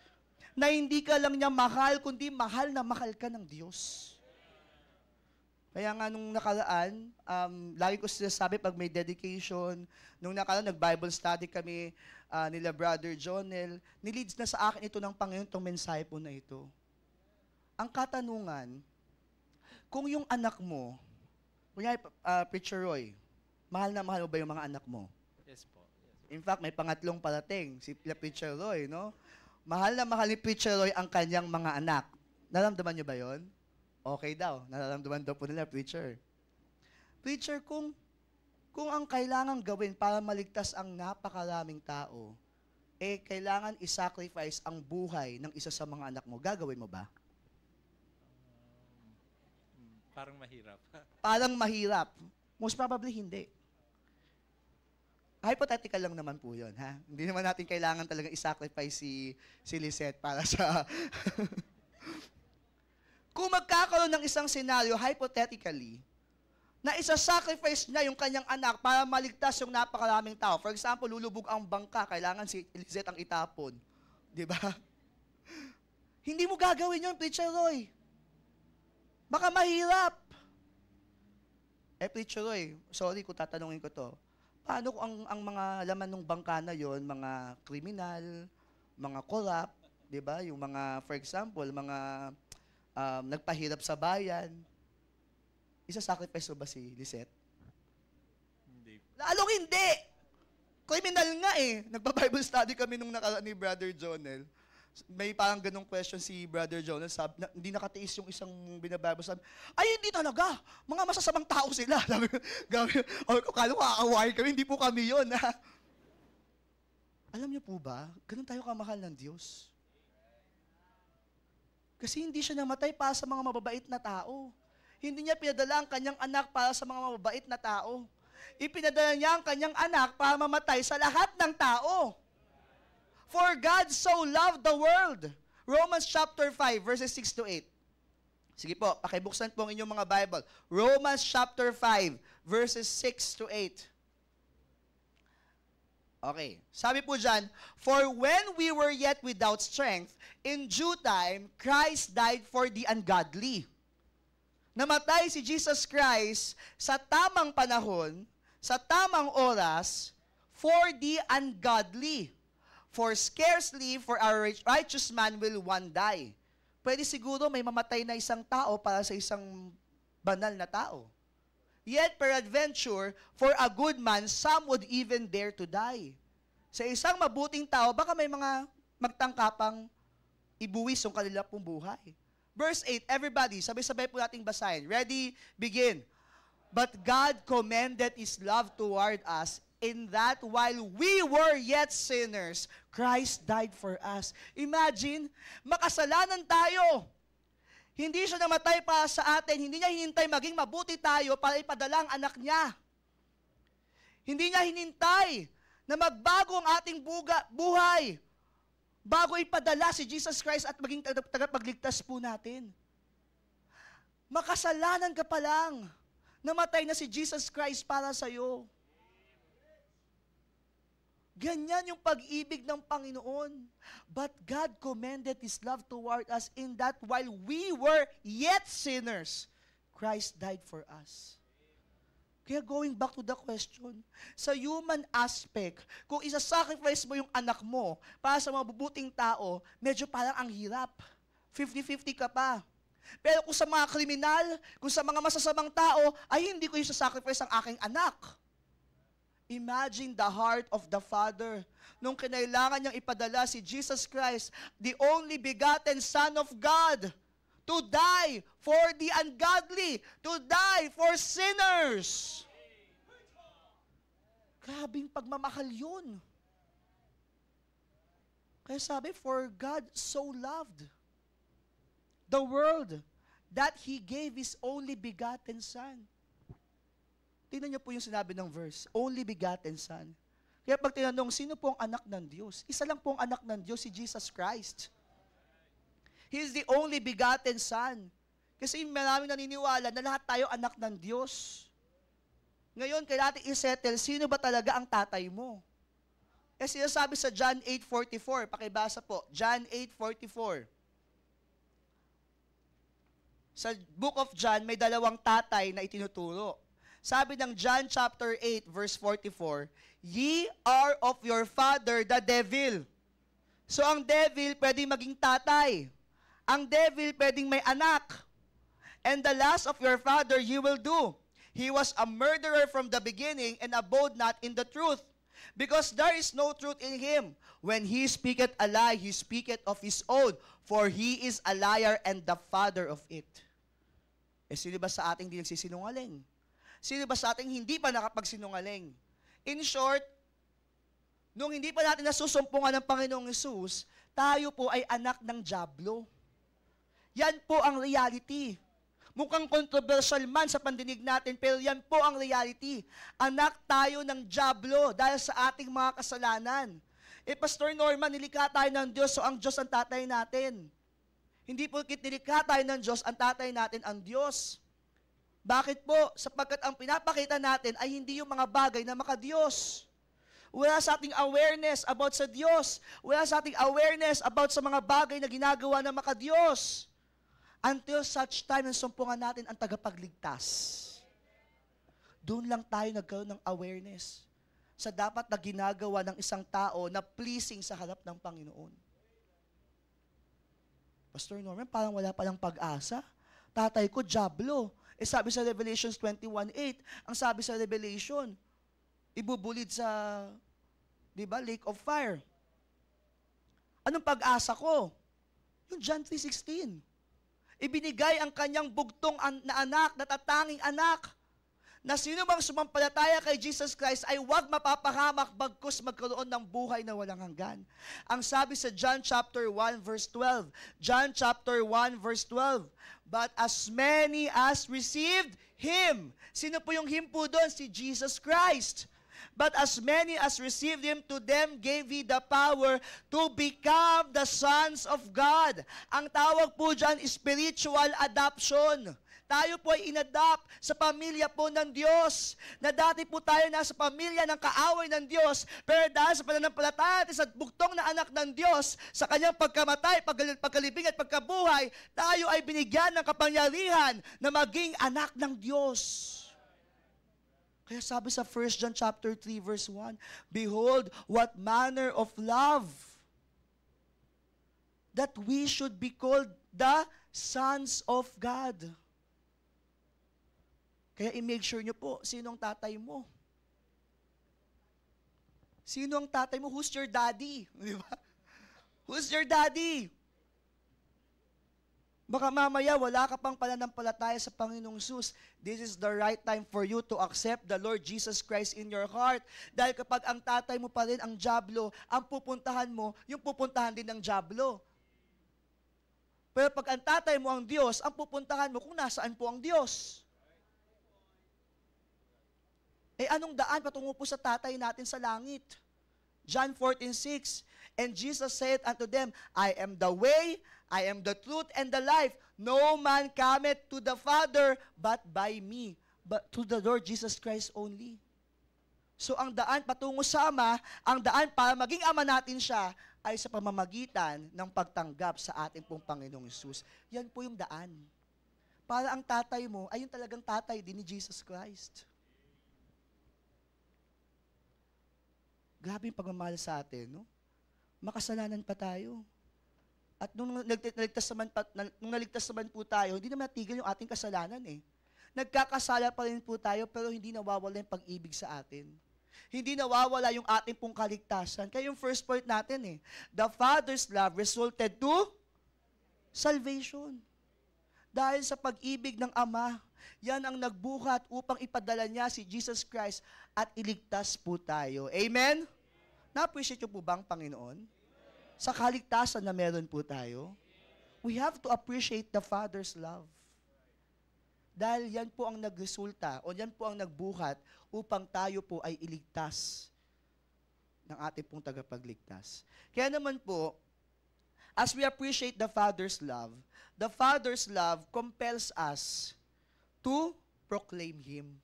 Na hindi ka lang niya mahal, kundi mahal na mahal ka ng Diyos. Kaya nga nung nakaraan, lagi ko sinasabi pag may dedication, nung nakaraan nag-Bible study kami nila Brother Jonel, nilids na sa akin ito ng Panginoon itong mensahe po na ito. Ang katanungan, kung yung anak mo, kunyari, Preacher Roy, mahal na mahal mo ba yung mga anak mo? Yes po. In fact, may pangatlong parating, si Preacher Roy, no? Mahal na mahal ni Preacher Roy ang kanyang mga anak. Naramdaman niyo ba yon? Okay daw, nararamdaman daw po nila, Preacher. Preacher, kung ang kailangan gawin para maligtas ang napakaraming tao, kailangan isacrifice ang buhay ng isa sa mga anak mo, gagawin mo ba? Parang mahirap. Parang mahirap. Most probably, hindi. Hypothetical lang naman po yun, ha? Hindi naman natin kailangan talaga isacrifice si Lisette para sa... Kung magkakaroon ng isang senaryo, hypothetically, na isa-sacrifice niya yung kanyang anak para maligtas yung napakaraming tao. For example, lulubog ang bangka, kailangan si Elizet ang itapon. Di ba? Hindi mo gagawin yun, Preacher Roy. Baka mahirap. Preacher Roy, sorry kung tatanungin ko to. Paano kung ang mga laman ng bangka na yon, mga kriminal, mga corrupt, di ba? Yung mga, for example, mga nagpahirap sa bayan, isa-sacrifice ba si Lisette? Hindi. Lalong hindi! Criminal nga eh. Nagpa-Bible study kami nung nakaraan ni Brother Jonel. May parang ganong question si Brother Jonel. Hindi nakatiis yung isang binabible. Sabi, ay, hindi talaga. Mga masasamang tao sila. Sabi ko, kala ko aaway kami. Hindi po kami yun. Ha? Alam niyo po ba, ganun tayo kamahal ng Diyos. Kasi hindi siya namatay para sa mga mababait na tao. Hindi niya pinadala ang kanyang anak para sa mga mababait na tao. Ipinadala niya ang kanyang anak para mamatay sa lahat ng tao. For God so loved the world. Romans chapter 5, verses 6 to 8. Sige po, pakibuksan po ang inyong mga Bible. Romans chapter 5, verses 6 to 8. Okay. Sabi po dyan, for when we were yet without strength, in due time, Christ died for the ungodly. Namatay si Jesus Christ sa tamang panahon, sa tamang oras, for the ungodly. For scarcely for a righteous man will one die. Pwede siguro may mamatay na isang tao para sa isang banal na tao. Yet peradventure, for a good man, some would even dare to die. Sa isang mabuting tao, baka may mga magtangkapang ibuwis yung kanila pong buhay. Verse 8, everybody, sabay-sabay po nating basahin. Ready? Begin. But God commended His love toward us in that while we were yet sinners, Christ died for us. Imagine, makasalanan tayo. Hindi siya namatay para sa atin. Hindi niya hinintay maging mabuti tayo para ipadala ang anak niya. Hindi niya hinintay na magbago ang ating buhay bago ipadala si Jesus Christ at maging tagapagligtas po natin. Makasalanan ka pa lang. Namatay na si Jesus Christ para sa iyo. Ganyan yung pag-ibig ng Panginoon. But God commended His love toward us in that while we were yet sinners, Christ died for us. Kaya going back to the question, sa human aspect, kung isa-sacrifice mo yung anak mo para sa mabubuting tao, medyo parang ang hirap. 50-50 ka pa. Pero kung sa mga kriminal, kung sa mga masasamang tao, ay hindi ko isa-sacrifice ang aking anak. Imagine the heart of the Father nung kinailangan niyang ipadala si Jesus Christ, the only begotten Son of God, to die for the ungodly, to die for sinners. Grabing pagmamahal yun. Kaya sabi, for God so loved the world that He gave His only begotten Son. Tingnan niyo po yung sinabi ng verse, only begotten Son. Kaya pag tinanong, sino po ang anak ng Diyos? Isa lang po ang anak ng Diyos, si Jesus Christ. He is the only begotten Son. Kasi maraming naniniwala na lahat tayo anak ng Diyos. Ngayon, kaya natin isettle, sino ba talaga ang tatay mo? Sinasabi sa John 8:44, pakibasa po, John 8:44. Sa book of John, may dalawang tatay na itinuturo. Sabi ng John chapter 8, verse 44, ye are of your father, the devil. So ang devil pwedeng maging tatay. Ang devil pwedeng may anak. And the last of your father you will do. He was a murderer from the beginning and abode not in the truth, because there is no truth in him. When he speaketh a lie, he speaketh of his own, for he is a liar and the father of it. Sino ba sa ating di nagsisinungaling? Sino ba sa ating hindi pa nakapagsinungaling? In short, nung hindi pa natin nasusumpungan ng Panginoong Hesus, tayo po ay anak ng dyablo. Yan po ang reality. Mukhang controversial man sa pandinig natin, pero yan po ang reality. Anak tayo ng dyablo dahil sa ating mga kasalanan. Pastor Norman, nilikha tayo ng Diyos, so ang Diyos ang tatay natin. Hindi porket nilikha tayo ng Diyos, ang tatay natin ang Diyos. Bakit po? Sapagkat ang pinapakita natin ay hindi yung mga bagay na makadiyos. Wala sa ating awareness about sa Diyos. Wala sa ating awareness about sa mga bagay na ginagawa ng makadiyos. Until such time na sumpungan natin ang tagapagligtas. Doon lang tayo nagkaroon ng awareness sa dapat na ginagawa ng isang tao na pleasing sa harap ng Panginoon. Pastor Norman, parang wala palang pag-asa. Tatay ko, diablo. Sabi sa Revelations 21:8, ang sabi sa Revelation, ibubulid sa, di ba, lake of fire. Anong pag-asa ko? Yung John 3:16. Ibinigay ang kanyang bugtong na anak, natatanging anak, na sino mang sumampalataya kay Jesus Christ ay huwag mapapahamak bagkus magkaroon ng buhay na walang hanggan. Ang sabi sa John chapter 1 verse 12, John chapter 1 verse 12, but as many as received Him. Sino po yung Him po doon? Si Jesus Christ. But as many as received Him, to them gave He the power to become the sons of God. Ang tawag po dyan, spiritual adoption. Tayo po ay inadapt sa pamilya po ng Diyos. Na dati po tayo nasa pamilya ng kaaway ng Diyos, pero dahil sa pananampalataya natin sa bugtong na anak ng Diyos, sa kanyang pagkamatay, pagkalibing at pagkabuhay, tayo ay binigyan ng kapangyarihan na maging anak ng Diyos. Kaya sabi sa 1 John chapter 3 verse 1, behold, what manner of love that we should be called the sons of God. Kaya i-make sure nyo po, sino ang tatay mo? Sino ang tatay mo? Who's your daddy? Di ba? Who's your daddy? Baka mamaya wala ka pang pananampalataya sa Panginoong Sus. This is the right time for you to accept the Lord Jesus Christ in your heart. Dahil kapag ang tatay mo pa rin ang diablo, ang pupuntahan mo, yung pupuntahan din ng diablo. Pero pag ang tatay mo ang Diyos, ang pupuntahan mo kung nasaan po ang Diyos. Anong daan patungo po sa tatay natin sa langit? John 14:6, and Jesus said unto them, I am the way, I am the truth, and the life. No man cometh to the Father but by me, but to the Lord Jesus Christ only. So ang daan patungo sa Ama, ang daan para maging Ama natin siya, ay sa pamamagitan ng pagtanggap sa ating pong Panginoong Hesus. Yan po yung daan. Para ang tatay mo ay yung talagang tatay din ni Jesus Christ. Grabe yung pagmamahal sa atin, no? Makasalanan pa tayo. At nung naligtas naman po tayo, hindi naman natigil yung ating kasalanan eh. Nagkakasala pa rin po tayo, pero hindi nawawala yung pag-ibig sa atin. Hindi nawawala yung ating pong kaligtasan. Kaya yung first point natin eh, the Father's love resulted to salvation. Dahil sa pag-ibig ng Ama, yan ang nagbuhat upang ipadala niya si Jesus Christ at iligtas po tayo. Amen? Na-appreciate niyo po ba ang Panginoon? Sa kaligtasan na meron po tayo, we have to appreciate the Father's love. Dahil yan po ang nagresulta o yan po ang nagbuhat upang tayo po ay iligtas ng ating pong tagapagligtas. Kaya naman po, as we appreciate the Father's love compels us to proclaim Him.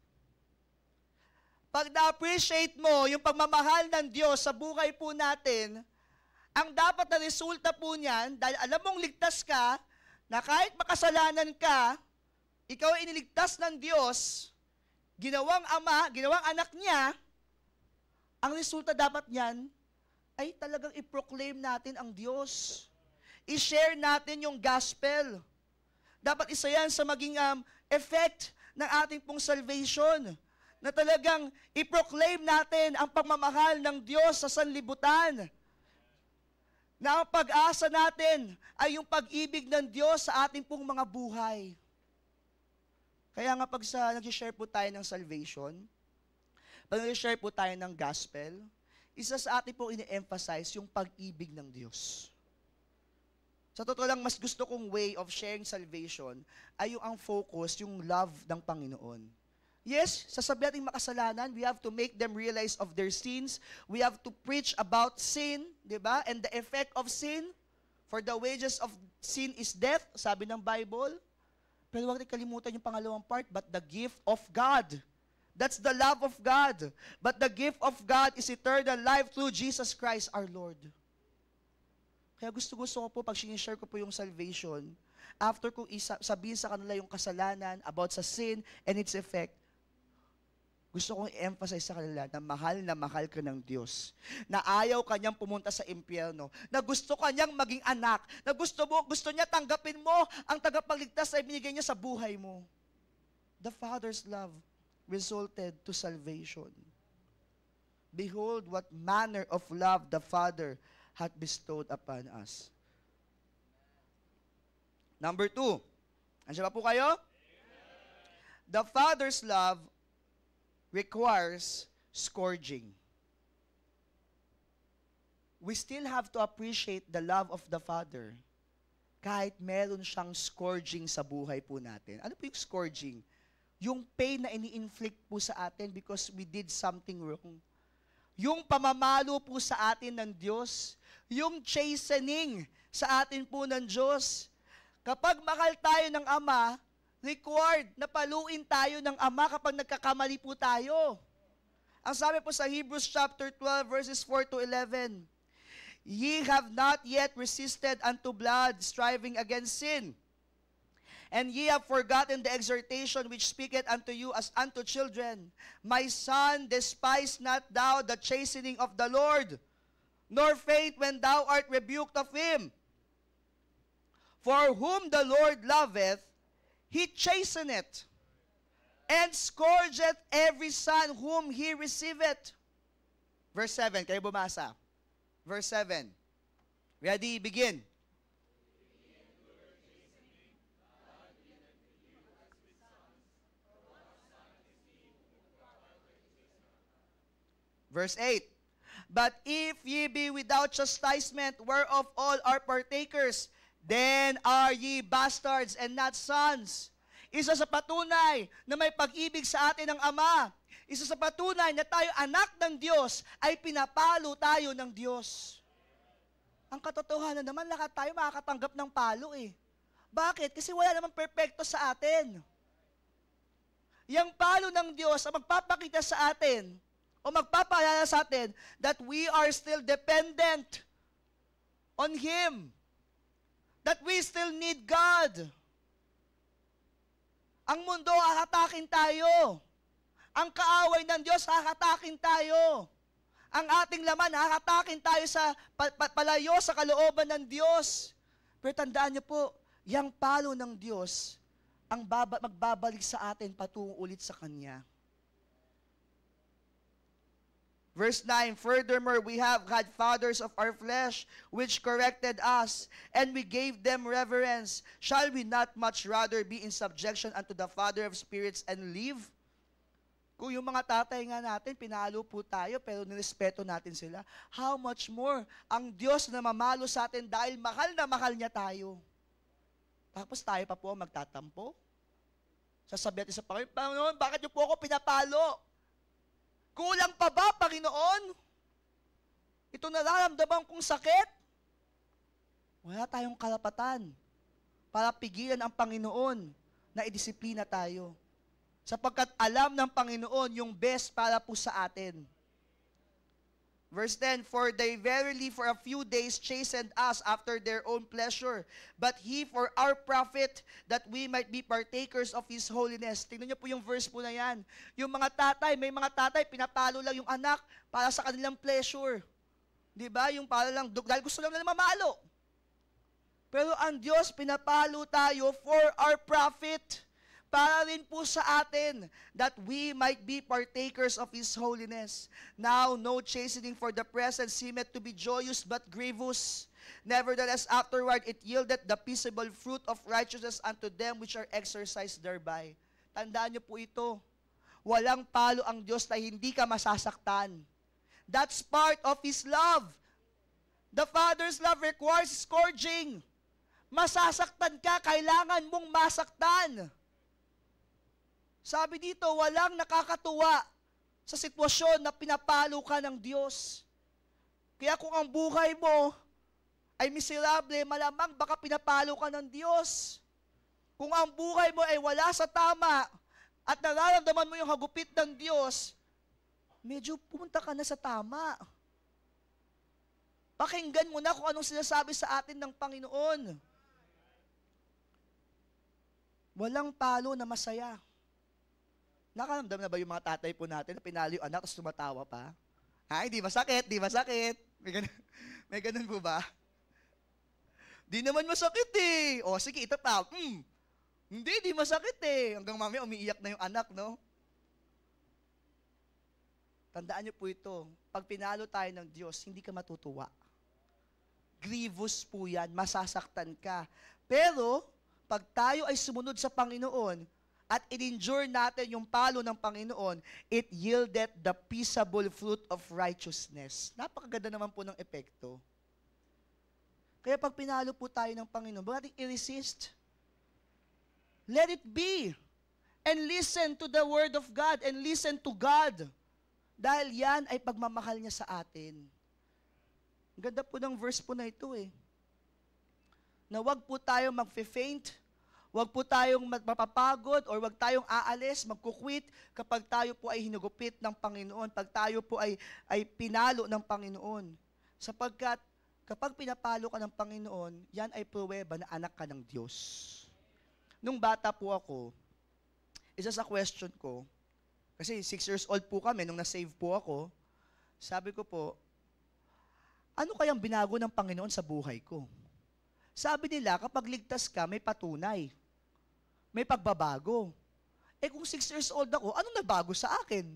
Pag na-appreciate mo yung pagmamahal ng Diyos sa buhay po natin, ang dapat na resulta po niyan, dahil alam mong ligtas ka, na kahit makasalanan ka, ikaw ay iniligtas ng Diyos, ginawang Ama, ginawang anak niya, ang resulta dapat niyan ay talagang i-proclaim natin ang Diyos. I-share natin yung gospel. Dapat isa yan sa maging effect ng ating pong salvation. Na talagang i-proclaim natin ang pagmamahal ng Diyos sa sanlibutan. Na ang pag-asa natin ay yung pag-ibig ng Diyos sa ating pong mga buhay. Kaya nga pag nag-share po tayo ng salvation, pag nag-share po tayo ng gospel, isa sa atin po ini-emphasize yung pag-ibig ng Diyos. Sa totoo lang, mas gusto kong way of sharing salvation ay yung ang focus, yung love ng Panginoon. Yes, sasabihin natin makasalanan, we have to make them realize of their sins. We have to preach about sin, di ba? And the effect of sin. For the wages of sin is death, sabi ng Bible. Pero huwag natin kalimutan yung pangalawang part, but the gift of God. That's the love of God. But the gift of God is eternal life through Jesus Christ our Lord. Kaya gusto ko po, pag sinishare ko po yung salvation, after ko sabihin sa kanila yung kasalanan, about sa sin and its effect, gusto kong i-emphasize sa kanila na mahal ka ng Diyos. Na ayaw kanyang pumunta sa impyerno. Na gusto kanyang maging anak. Na gusto niya tanggapin mo ang tagapagligtas na ibinigay niya sa buhay mo. The Father's love resulted to salvation. Behold what manner of love the Father hath bestowed upon us. Number 2. Andiyan ba po kayo? The Father's love requires scourging. We still have to appreciate the love of the Father kahit meron siyang scourging sa buhay po natin. Ano po yung scourging? Yung pain na ini-inflict po sa atin because we did something wrong. Yung pamamalo po sa atin ng Diyos. Yung chastening sa atin po ng Diyos. Kapag mahal tayo ng Ama, required na paluin tayo ng Ama kapag nagkakamali po tayo. Ang sabi po sa Hebrews chapter 12 verses 4 to 11, Ye have not yet resisted unto blood, striving against sin. And ye have forgotten the exhortation which speaketh unto you as unto children. My son, despise not thou the chastening of the Lord, nor faint when thou art rebuked of him. For whom the Lord loveth, He chasteneth, and scourgeth every son whom He receiveth. Verse 7, kayo bumasa. Verse 7. Ready, begin. Verse 8. But if ye be without chastisement, whereof all are partakers, then are ye bastards and not sons. Isa sa patunay na may pag-ibig sa atin ng Ama, isa sa patunay na tayo anak ng Diyos, ay pinapalo tayo ng Diyos. Ang katotohanan naman, lahat tayo makakatanggap ng palo eh. Bakit? Kasi wala namang perpekto sa atin. Yang palo ng Diyos ang magpapakita sa atin, o magpapaalala sa atin, that we are still dependent on Him. That we still need God. Ang mundo, hahatakin tayo. Ang kaaway ng Diyos, hahatakin tayo. Ang ating laman, hahatakin tayo sa palayo sa kalooban ng Diyos. Pero tandaan niyo po, yang palo ng Diyos, ang magbabalik sa atin patungo ulit sa Kanya. Verse 9, furthermore, we have had fathers of our flesh, which corrected us, and we gave them reverence. Shall we not much rather be in subjection unto the Father of spirits and live? Kung yung mga tatay nga natin, pinalo po tayo, pero nirespeto natin sila, how much more ang Diyos na mamalo sa atin dahil mahal na mahal niya tayo. Tapos tayo pa po magtatampo. Sasabihin natin sa Panginoon, bakit niyo po ako pinapalo? Kulang pa ba, Panginoon? Ito nararamdaman kong sakit? Wala tayong karapatan para pigilan ang Panginoon na idisiplina tayo. Sapagkat alam ng Panginoon yung best para po sa atin. Verse 10, for they verily for a few days chastened us after their own pleasure, but He for our profit, that we might be partakers of His holiness. Tingnan niyo po yung verse po na yan. Yung mga tatay, may mga tatay, pinapalo lang yung anak para sa kanilang pleasure. Di ba? Yung para lang, dahil gusto lang nila mamalo. Pero ang Diyos, pinapalo tayo for our profit. Para rin po sa atin, that we might be partakers of His holiness. Now, no chastening for the present seemeth to be joyous, but grievous. Nevertheless, afterward, it yieldeth the peaceable fruit of righteousness unto them which are exercised thereby. Tandaan niyo po ito. Walang palo ang Diyos na hindi ka masasaktan. That's part of His love. The Father's love requires scourging. Masasaktan ka, kailangan mong masaktan. Sabi dito, walang nakakatuwa sa sitwasyon na pinapalo ka ng Diyos. Kaya kung ang buhay mo ay miserable, malamang baka pinapalo ka ng Diyos. Kung ang buhay mo ay wala sa tama at nararamdaman mo yung hagupit ng Diyos, medyo pumunta ka na sa tama. Pakinggan mo na kung anong sinasabi sa atin ng Panginoon. Walang palo na masaya. Nakaramdam na ba yung mga tatay po natin na pinalo yung anak tapos tumatawa pa? Ay, di masakit, di masakit. May ganun po ba? Di naman masakit eh. O sige, ito pa. Hindi, di masakit eh. Hanggang mamaya umiiyak na yung anak, no? Tandaan niyo po ito. Pag pinalo tayo ng Diyos, hindi ka matutuwa. Grievous po yan, masasaktan ka. Pero, pag tayo ay sumunod sa Panginoon, at in-endure natin yung palo ng Panginoon, it yielded the peaceable fruit of righteousness. Napakaganda naman po ng epekto. Kaya pag pinalo po tayo ng Panginoon, bakit natin i-resist? Let it be. And listen to the Word of God and listen to God. Dahil yan ay pagmamahal niya sa atin. Ang ganda po ng verse po na ito eh. Na wag po tayo mag-faint, wag po tayong mapapagod or wag tayong aalis, magkukwit kapag tayo po ay hinugupit ng Panginoon, pag tayo po ay pinalo ng Panginoon. Sapagkat kapag pinapalo ka ng Panginoon, yan ay pruweba na anak ka ng Diyos. Nung bata po ako, isa sa question ko, kasi 6 years old po kami, nung na-save po ako, sabi ko po, ano kayang binago ng Panginoon sa buhay ko? Sabi nila, kapag ligtas ka, may patunay. May pagbabago. Eh kung 6 years old ako, anong nabago sa akin?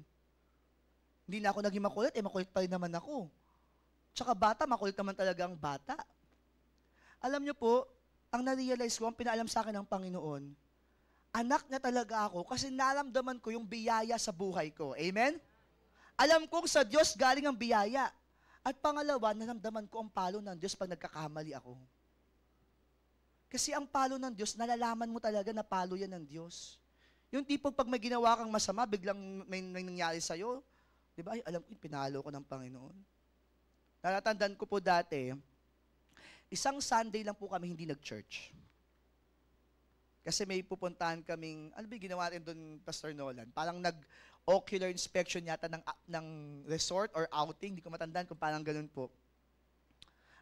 Hindi na ako naging makulit, makulit pa rin naman ako. Tsaka bata, makulit naman talaga ang bata. Alam niyo po, ang na-realize ko, ang pinaalam sa akin ng Panginoon, anak na talaga ako kasi naramdaman ko yung biyaya sa buhay ko. Amen? Alam kong sa Diyos galing ang biyaya. At pangalawa, naramdaman ko ang palo ng Diyos pag nagkakamali ako. Kasi ang palo ng Diyos, nalalaman mo talaga na palo yan ng Diyos. Yung tipong pag may ginawa kang masama, biglang may nangyari sa'yo. Di ba? Ay, alam ko, pinalo ko ng Panginoon. Natatandaan ko po dati, isang Sunday lang po kami hindi nag-church. Kasi may pupuntahan kaming, ano ba ginawa rin doon, Pastor Nolan? Parang nag-ocular inspection yata ng resort or outing. Hindi ko matandaan kung parang ganun po.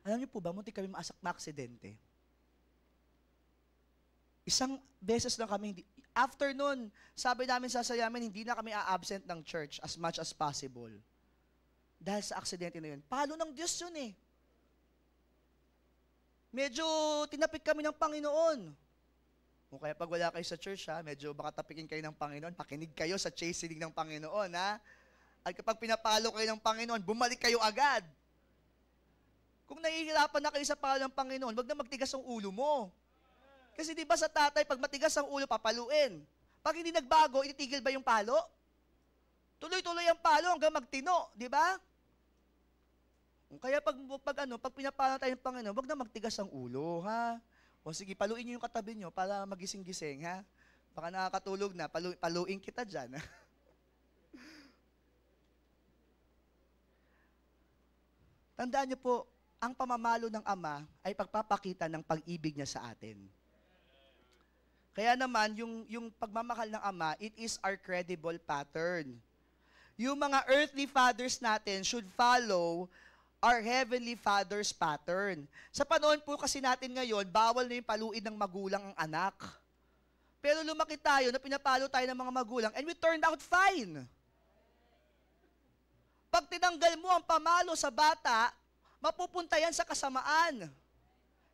Alam niyo po ba, munti kami maaksidente. Isang beses lang kami, after nun, sabi namin sa sayamin, hindi na kami a-absent ng church as much as possible. Dahil sa aksidente na yun. Palo ng Diyos yun eh. Medyo tinapik kami ng Panginoon. O kaya pag wala kayo sa church, medyo baka tapikin kayo ng Panginoon, pakinig kayo sa chastening ng Panginoon, ha? At kapag pinapalo kayo ng Panginoon, bumalik kayo agad. Kung nahihirapan na kayo sa palo ng Panginoon, wag na magtigas ang ulo mo. Kasi di ba sa tatay, pag matigas ang ulo, papaluin. Pag hindi nagbago, ititigil ba yung palo? Tuloy-tuloy ang palo hanggang magtino, di ba? Kaya pag pinapalo tayo ng Panginoon, wag na magtigas ang ulo, ha? O sige, paluin niyo yung katabi niyo para magising-gising, ha? Baka nakakatulog na, paluin kita dyan. Tandaan niyo po, ang pamamalo ng Ama ay pagpapakita ng pag-ibig niya sa atin. Kaya naman, yung pagmamahal ng Ama, it is our credible pattern. Yung mga earthly fathers natin should follow our Heavenly Father's pattern. Sa panahon po kasi natin ngayon, bawal na yung paluin ng magulang ang anak. Pero lumaki tayo na pinapalo tayo ng mga magulang and we turned out fine. Pag tinanggal mo ang pamalo sa bata, mapupunta yan sa kasamaan.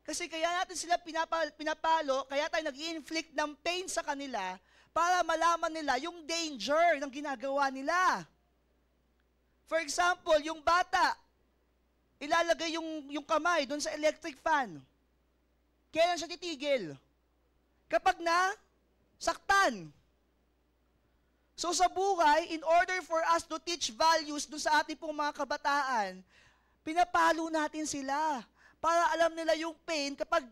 Kasi kaya natin sila pinapalo, kaya tayo nag-i-inflict ng pain sa kanila para malaman nila yung danger ng ginagawa nila. For example, yung bata, ilalagay yung kamay doon sa electric fan. Kailan siya titigil? Kapag saktan. So sa buhay, in order for us to teach values doon sa ating pong mga kabataan, pinapalo natin sila para alam nila yung pain kapag,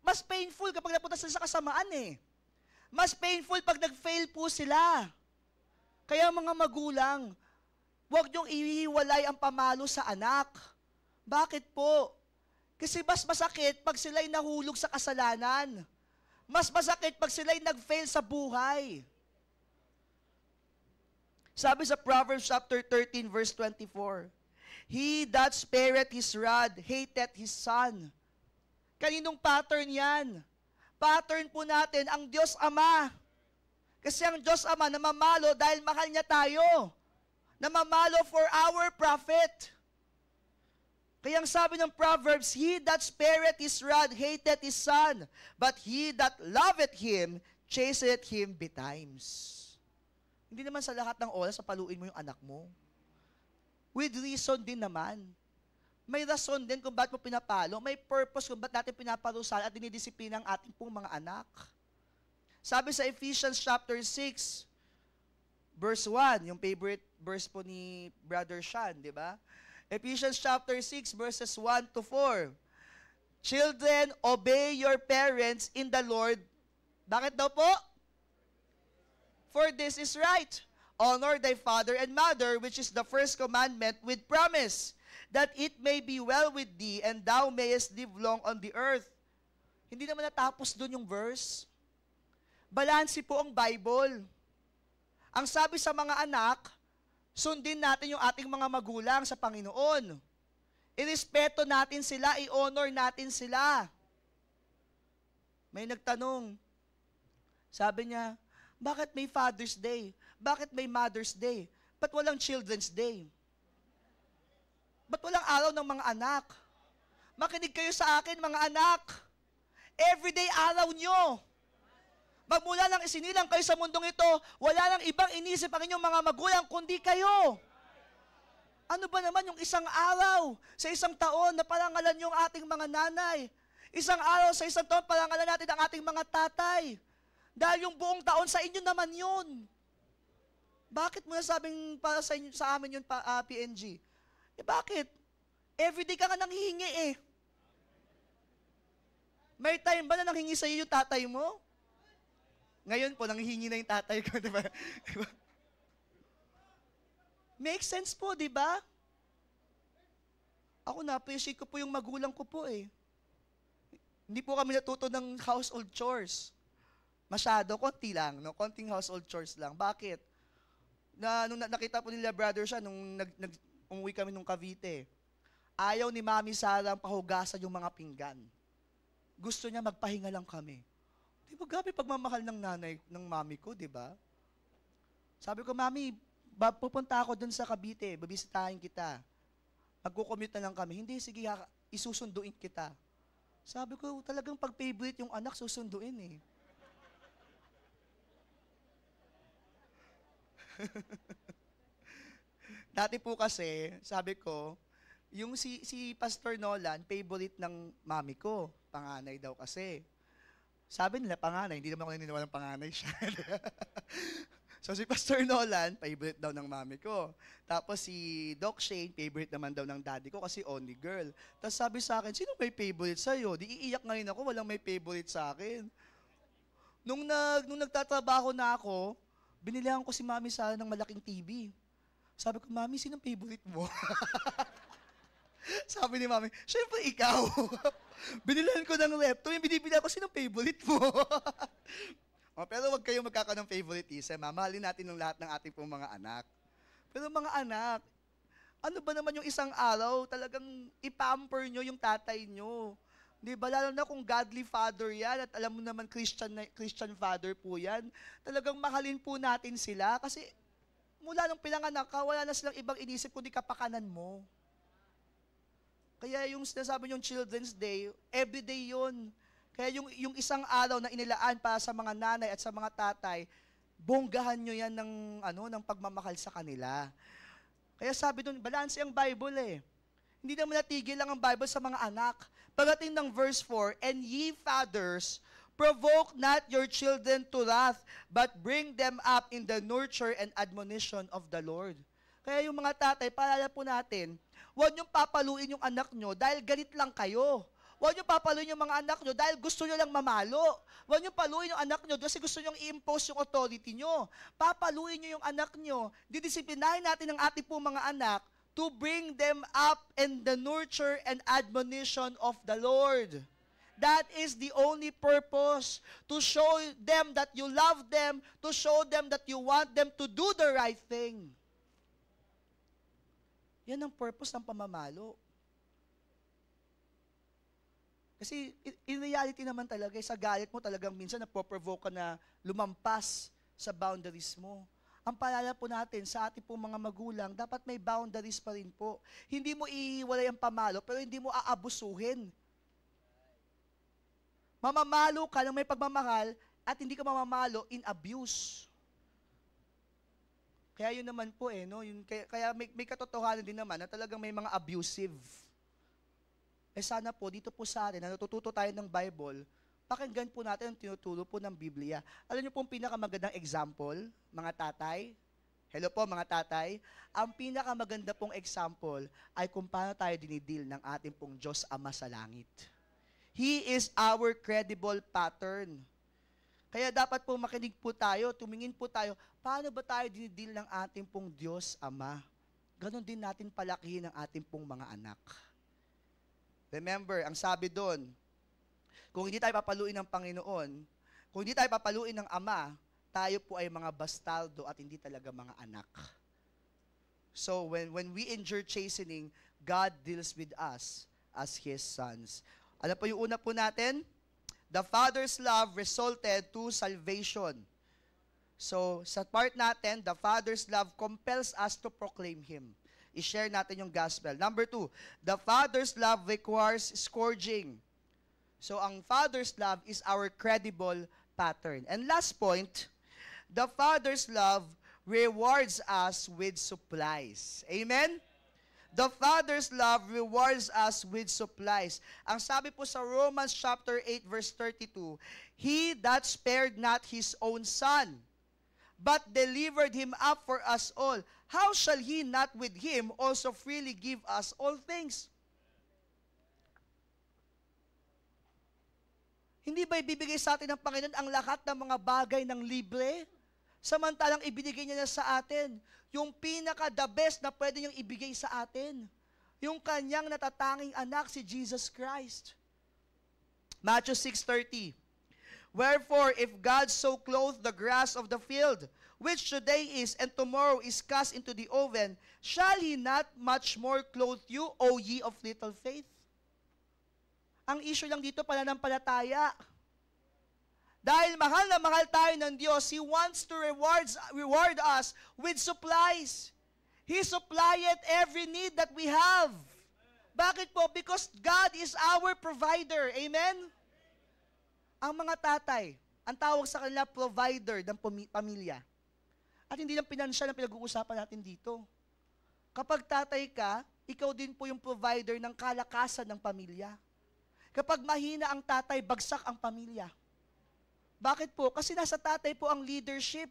mas painful kapag napunta sila sa kasamaan eh. Mas painful pag nag-fail po sila. Kaya mga magulang, huwag niyong ihiwalay ang pamalo sa anak. Bakit po? Kasi mas masakit pag sila'y nahulog sa kasalanan. Mas masakit pag sila'y nag-fail sa buhay. Sabi sa Proverbs chapter 13 verse 24, He that spareth his rod hateth his son. Kaninong pattern yan? Pattern po natin ang Diyos Ama. Kasi ang Diyos Ama namamalo dahil mahal niya tayo. Namamalo for our profit. Kaya ang sabi ng Proverbs, He that spareth his rod hateth his son, but he that loveth him chaseth him betimes. Hindi naman sa lahat ng oras paluin mo yung anak mo. With reason din naman. May rason din kung bakit mo pinapalo. May purpose kung bakit natin pinaparusahan at dinidisiplina ang ating pong mga anak. Sabi sa Ephesians chapter 6, verse 1, yung favorite verse po ni Brother Sean, di ba? Ephesians chapter 6, verses 1 to 4. Children, obey your parents in the Lord. Bakit daw po? For this is right. Honor thy father and mother, which is the first commandment with promise, that it may be well with thee, and thou mayest live long on the earth. Hindi naman natapos doon yung verse. Balanse po ang Bible. Ang sabi sa mga anak, sundin natin yung ating mga magulang sa Panginoon. Irespeto natin sila, i-honor natin sila. May nagtanong, sabi niya, bakit may Father's Day? Bakit may Mother's Day? Ba't walang Children's Day? Ba't walang araw ng mga anak? Makinig kayo sa akin, mga anak. Everyday araw nyo. Magmula nang isinilang kayo sa mundong ito, wala nang ibang inisip ang inyong mga magulang kundi kayo. Ano ba naman yung isang araw sa isang taon na parangalan yung ating mga nanay? Isang araw sa isang taon parangalan natin ang ating mga tatay. Dahil yung buong taon sa inyo naman yun. Bakit mo nasabing para sa, inyo, sa amin yun, PNG? Bakit? Everyday ka nga nanghihingi eh. May time ba na nanghingi sa iyo yung tatay mo? Ngayon po, nanghihingi na yung tatay ko, di ba? Make sense po, di ba? Ako na-appreciate ko po yung magulang ko po eh. Hindi po kami natuto ng household chores. Masyado, konti lang, no? Konting household chores lang. Bakit? Nung nakita po nila brother siya, nung umuwi kami nung Cavite, ayaw ni Mami Sarah pahugasan yung mga pinggan. Gusto niya magpahinga lang kami. Di ba grabe pagmamahal ng nanay, ng mami ko, di ba? Sabi ko, Mami, pupunta ako dun sa Cavite, babisitahin kita. Magkukommute na lang kami. Hindi, sige, isusunduin kita. Sabi ko, talagang pag-favorite yung anak, susunduin eh. Dati po kasi, sabi ko, yung si Pastor Nolan, favorite ng mami ko. Panganay daw kasi. Sabi nila, panganay. Hindi naman ako naniniwala ng panganay siya. So si Pastor Nolan, favorite daw ng mami ko. Tapos si Doc Shane, favorite naman daw ng daddy ko kasi only girl. Tapos sabi sa akin, sino may favorite sa'yo? Di iiyak ngayon ako, walang may favorite sa akin. Nung nagtatrabaho na ako, binilihan ko si Mami Sara ng malaking TV. Sabi ko, Mami, sinong favorite mo? Sabi ni Mami, syempre ikaw. Binilihan ko ng laptop, yung binibili ko, sinong favorite mo? Pero wag kayong magkakaroon ng favoritism. Mamahalin natin ng lahat ng ating pong mga anak. Pero mga anak, ano ba naman yung isang araw, talagang ipamper nyo yung tatay nyo. Di ba? Lalo na kung godly father yan at alam mo naman Christian father po yan, talagang mahalin po natin sila kasi mula nung pinanganak ka, wala na silang ibang inisip kundi kapakanan mo. Kaya yung sinasabi yung Children's Day, everyday yun. Kaya yung isang araw na inilaan para sa mga nanay at sa mga tatay, bonggahan nyo yan ng pagmamahal sa kanila. Kaya sabi doon, balanse ang Bible eh. Hindi naman natigil lang ang Bible sa mga anak. Pagdating ng verse 4, and ye fathers, provoke not your children to wrath, but bring them up in the nurture and admonition of the Lord. Kaya yung mga tatay, paalala po natin, huwag niyong papaluin yung anak nyo dahil galit lang kayo. Huwag niyong papaluin yung mga anak nyo dahil gusto nyo lang mamalo. Huwag niyong paluin yung anak nyo kasi gusto nyo i-impose yung authority nyo. Papaluin nyo yung anak nyo. Didisiplinahin natin ang ating po mga anak to bring them up in the nurture and admonition of the Lord. That is the only purpose, to show them that you love them, to show them that you want them to do the right thing. Yan ang purpose ng pamamalo. Kasi in reality naman talaga, sa galit mo talagang minsan napoprovoke ka na lumampas sa boundaries mo. Ang paalala po natin sa ating pong mga magulang, dapat may boundaries pa rin po. Hindi mo iiwalay ang pamalo, pero hindi mo aabusuhin. Mamamalo ka ng may pagmamahal at hindi ka mamamalo in abuse. Kaya yun naman po no? Kaya may katotohanan din naman na talagang may mga abusive. Sana po, dito po sa atin, na natututo tayo ng Bible, pakinggan po natin ang tinuturo po ng Biblia. Alam niyo po ang pinakamagandang example, mga tatay? Hello po mga tatay. Ang pinakamaganda pong example ay kung paano tayo dinidil ng ating pong Diyos Ama sa langit. He is our credible pattern. Kaya dapat po makinig po tayo, tumingin po tayo, paano ba tayo dinidil ng ating pong Diyos Ama? Ganon din natin palakihin ang ating pong mga anak. Remember, ang sabi doon, kung hindi tayo papaluin ng Panginoon, kung hindi tayo papaluin ng Ama, tayo po ay mga bastardo at hindi talaga mga anak. So, when we endure chastening, God deals with us as His sons. Ano po yung una po natin? The Father's love resulted to salvation. So, sa part natin, the Father's love compels us to proclaim Him. I-share natin yung gospel. Number 2, the Father's love requires scourging. So, ang Father's love is our credible pattern. And last point, the Father's love rewards us with supplies. Amen? The Father's love rewards us with supplies. Ang sabi po sa Romans chapter 8 verse 32, He that spared not His own Son, but delivered Him up for us all, how shall He not with Him also freely give us all things? Hindi ba ibibigay sa atin ng Panginoon ang lahat ng mga bagay ng libre? Samantalang ibinigay niya na sa atin yung pinaka-the best na pwede niyang ibigay sa atin. Yung kanyang natatanging anak, si Jesus Christ. Matthew 6:30. Wherefore, if God so clothe the grass of the field, which today is and tomorrow is cast into the oven, shall He not much more clothe you, O ye of little faith? Ang issue lang dito, pananampalataya. Dahil mahal na mahal tayo ng Diyos, He wants to reward us with supplies. He supplieth every need that we have. Bakit po? Because God is our provider. Amen? Ang mga tatay, ang tawag sa kanila, provider ng pamilya. At hindi lang pinansyal ang pinag-uusapan natin dito. Kapag tatay ka, ikaw din po yung provider ng kalakasan ng pamilya. Kapag mahina ang tatay, bagsak ang pamilya. Bakit po? Kasi nasa tatay po ang leadership.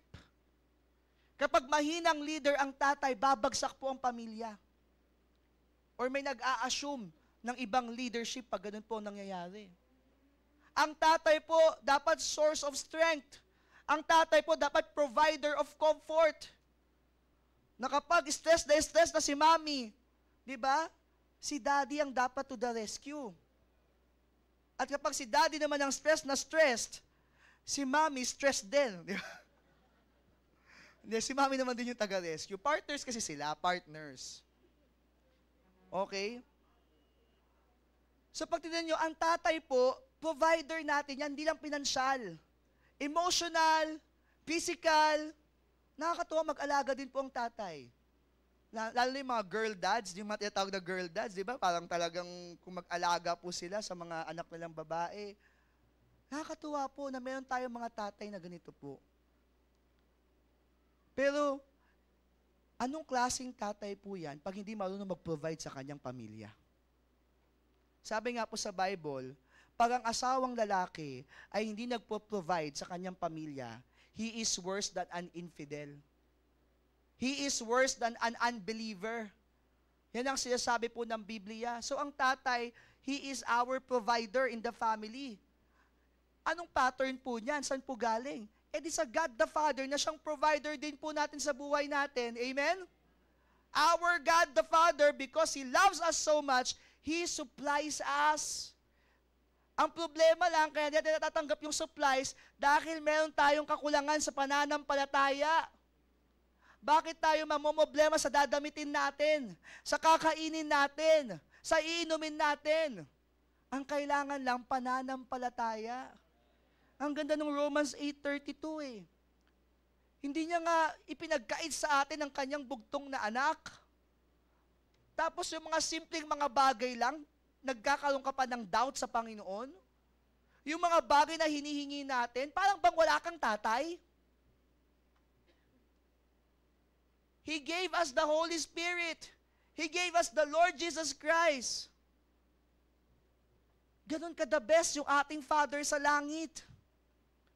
Kapag mahinang leader ang tatay, babagsak po ang pamilya. Or may nag-a-assume ng ibang leadership pag ganun po nangyayari. Ang tatay po dapat source of strength. Ang tatay po dapat provider of comfort. Na kapag stress na si mami, di ba? Si daddy ang dapat to the rescue. At kapag si daddy naman ang stressed, si mami stressed din. Di ba? Hindi, si mami naman din yung taga-rescue. Partners kasi sila, partners. Okay? So pag tignan nyo, ang tatay po, provider natin yan, hindi lang pinansyal. Emotional, physical, nakakatuwa mag-alaga din po ang tatay. Lalo yung mga girl dads, yung mga tinatawag na girl dads, di ba? Parang talagang kung mag-alaga po sila sa mga anak nilang babae. Nakakatuwa po na meron tayong mga tatay na ganito po. Pero, anong klaseng tatay po yan pag hindi marunong mag-provide sa kanyang pamilya? Sabi nga po sa Bible, pag ang asawang lalaki ay hindi nagpo-provide sa kanyang pamilya, he is worse than an infidel. He is worse than an unbeliever. Yan ang sinasabi po ng Biblia. So ang tatay, he is our provider in the family. Anong pattern po niyan? Saan po galing? Di sa God the Father na siyang provider din po natin sa buhay natin. Amen? Our God the Father, because He loves us so much, He supplies us. Ang problema lang, kaya di natin natatanggap yung supplies dahil meron tayong kakulangan sa pananampalataya. Bakit tayo mamomblema sa dadamitin natin, sa kakainin natin, sa iinumin natin? Ang kailangan lang pananampalataya. Ang ganda ng Romans 8:32 eh. Hindi niya nga ipinagkait sa atin ang kanyang bugtong na anak. Tapos yung mga simpleng mga bagay lang, nagkakaroon ka pa ng doubt sa Panginoon. Yung mga bagay na hinihingi natin, parang bang wala kang tatay? He gave us the Holy Spirit. He gave us the Lord Jesus Christ. Ganon ka the best yung ating Father sa langit.